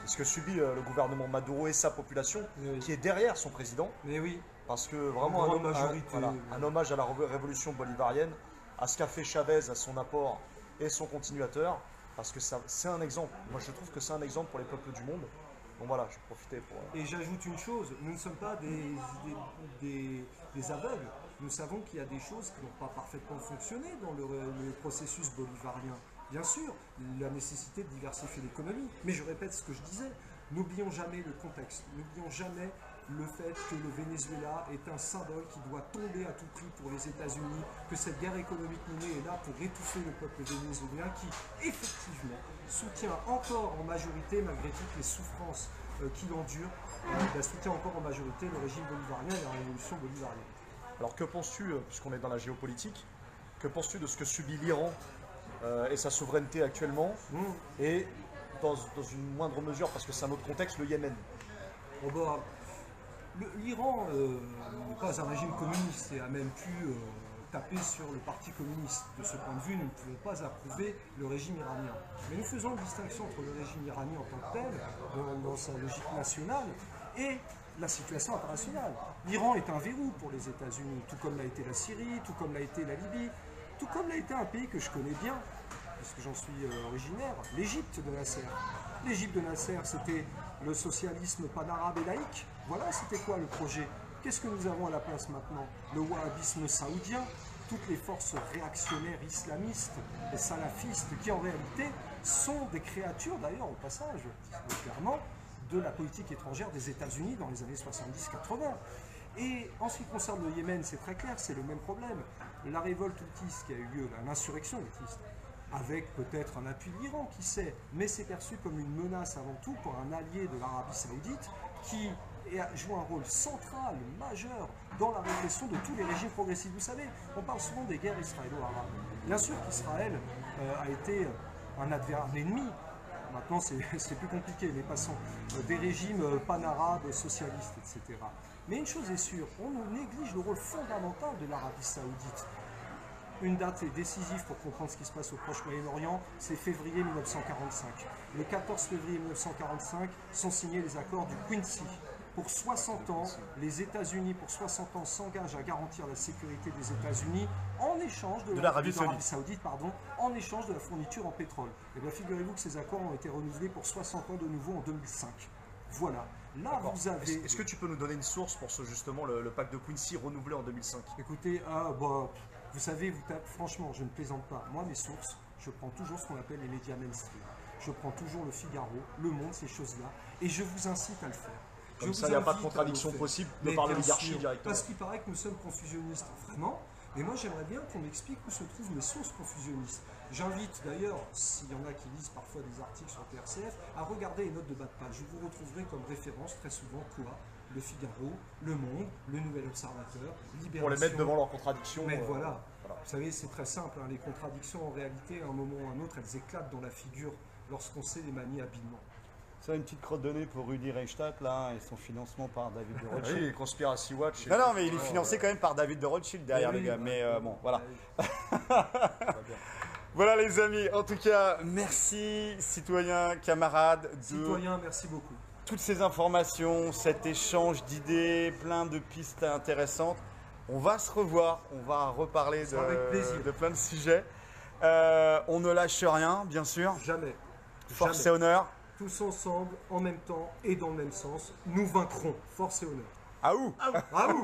ce que subit le gouvernement Maduro et sa population, qui est derrière son président. Mais oui. Parce que vraiment un hommage à la révolution bolivarienne, à ce qu'a fait Chavez, à son apport et son continuateur, Parce que c'est un exemple. Moi, je trouve que c'est un exemple pour les peuples du monde. Donc voilà, je profitais pour... Et j'ajoute une chose, nous ne sommes pas des aveugles. Nous savons qu'il y a des choses qui n'ont pas parfaitement fonctionné dans le processus bolivarien. Bien sûr, la nécessité de diversifier l'économie. Mais je répète ce que je disais, n'oublions jamais le contexte, n'oublions jamais le fait que le Venezuela est un symbole qui doit tomber à tout prix pour les États-Unis, que cette guerre économique menée est là pour étouffer le peuple vénézuélien qui, effectivement, soutient encore en majorité, malgré toutes les souffrances qu'il endure, soutient encore en majorité le régime bolivarien et la révolution bolivarienne. Alors que penses-tu, puisqu'on est dans la géopolitique, que penses-tu de ce que subit l'Iran et sa souveraineté actuellement, et dans une moindre mesure, parce que c'est un autre contexte, le Yémen? L'Iran n'est pas un régime communiste et a même pu taper sur le parti communiste. De ce point de vue, nous ne pouvons pas approuver le régime iranien. Mais nous faisons une distinction entre le régime iranien en tant que tel, dans sa logique nationale, et la situation internationale. L'Iran est un verrou pour les États-Unis, tout comme l'a été la Syrie, tout comme l'a été la Libye, tout comme l'a été un pays que je connais bien, puisque j'en suis originaire, l'Égypte de Nasser. L'Égypte de Nasser, c'était le socialisme panarabe et laïque. Voilà, c'était quoi le projet? Qu'est-ce que nous avons à la place maintenant? Le wahhabisme saoudien, toutes les forces réactionnaires islamistes et salafistes qui en réalité sont des créatures, d'ailleurs au passage, clairement, de la politique étrangère des États-Unis dans les années 70-80. Et en ce qui concerne le Yémen, c'est très clair, c'est le même problème. La révolte houtiste qui a eu lieu, l'insurrection houtiste, avec peut-être un appui de l'Iran, qui sait, mais c'est perçu comme une menace avant tout pour un allié de l'Arabie Saoudite qui joue un rôle central, majeur, dans la répression de tous les régimes progressistes. Vous savez, on parle souvent des guerres israélo-arabes. Bien sûr qu'Israël a été un ennemi. Maintenant, c'est plus compliqué, mais passons. Des régimes panarabes, socialistes, etc. Mais une chose est sûre, on néglige le rôle fondamental de l'Arabie Saoudite. Une date est décisive pour comprendre ce qui se passe au Proche Moyen-Orient, c'est février 1945. Le 14 février 1945 sont signés les accords du Quincy. Pour 60 ans, les États-Unis, pour 60 ans, s'engagent à garantir la sécurité des États-Unis en échange de l'Arabie Saoudite, en échange de la fourniture en pétrole. Et bien, figurez-vous que ces accords ont été renouvelés pour 60 ans de nouveau en 2005. Voilà. Là, vous avez... Est-ce que tu peux nous donner une source pour justement le pacte de Quincy renouvelé en 2005? Écoutez, vous savez, franchement, je ne plaisante pas. Moi, mes sources, je prends toujours ce qu'on appelle les médias mainstream. Je prends toujours le Figaro, Le Monde, ces choses-là, et je vous incite à le faire. Comme ça, il n'y a pas de contradiction possible de par l'oligarchie directement. Parce qu'il paraît que nous sommes confusionnistes, vraiment. Mais moi, j'aimerais bien qu'on m'explique où se trouvent mes sources confusionnistes. J'invite d'ailleurs, s'il y en a qui lisent parfois des articles sur TRCF, à regarder les notes de bas de page. Je vous retrouverai comme référence très souvent quoi? Le Figaro, Le Monde, Le Nouvel Observateur, Libération. Pour les mettre devant leurs contradictions. Mais voilà. Vous savez, c'est très simple. Les contradictions, en réalité, à un moment ou à un autre, elles éclatent dans la figure lorsqu'on sait les manier habilement. Ça, une petite crotte de nez pour Rudy Reichstadt, là, et son financement par David de Rothschild. Oui, Conspiracy Watch. Non, mais il est financé quand même par David de Rothschild derrière le gars. Mais bon, voilà. Voilà les amis, en tout cas, merci citoyens, camarades. Citoyens, merci beaucoup. Toutes ces informations, cet échange d'idées, plein de pistes intéressantes. On va se revoir, on va reparler de plein de sujets. On ne lâche rien, bien sûr. Jamais. Force et honneur. Tous ensemble, en même temps et dans le même sens, nous vaincrons. Force et honneur. Aou. Aou.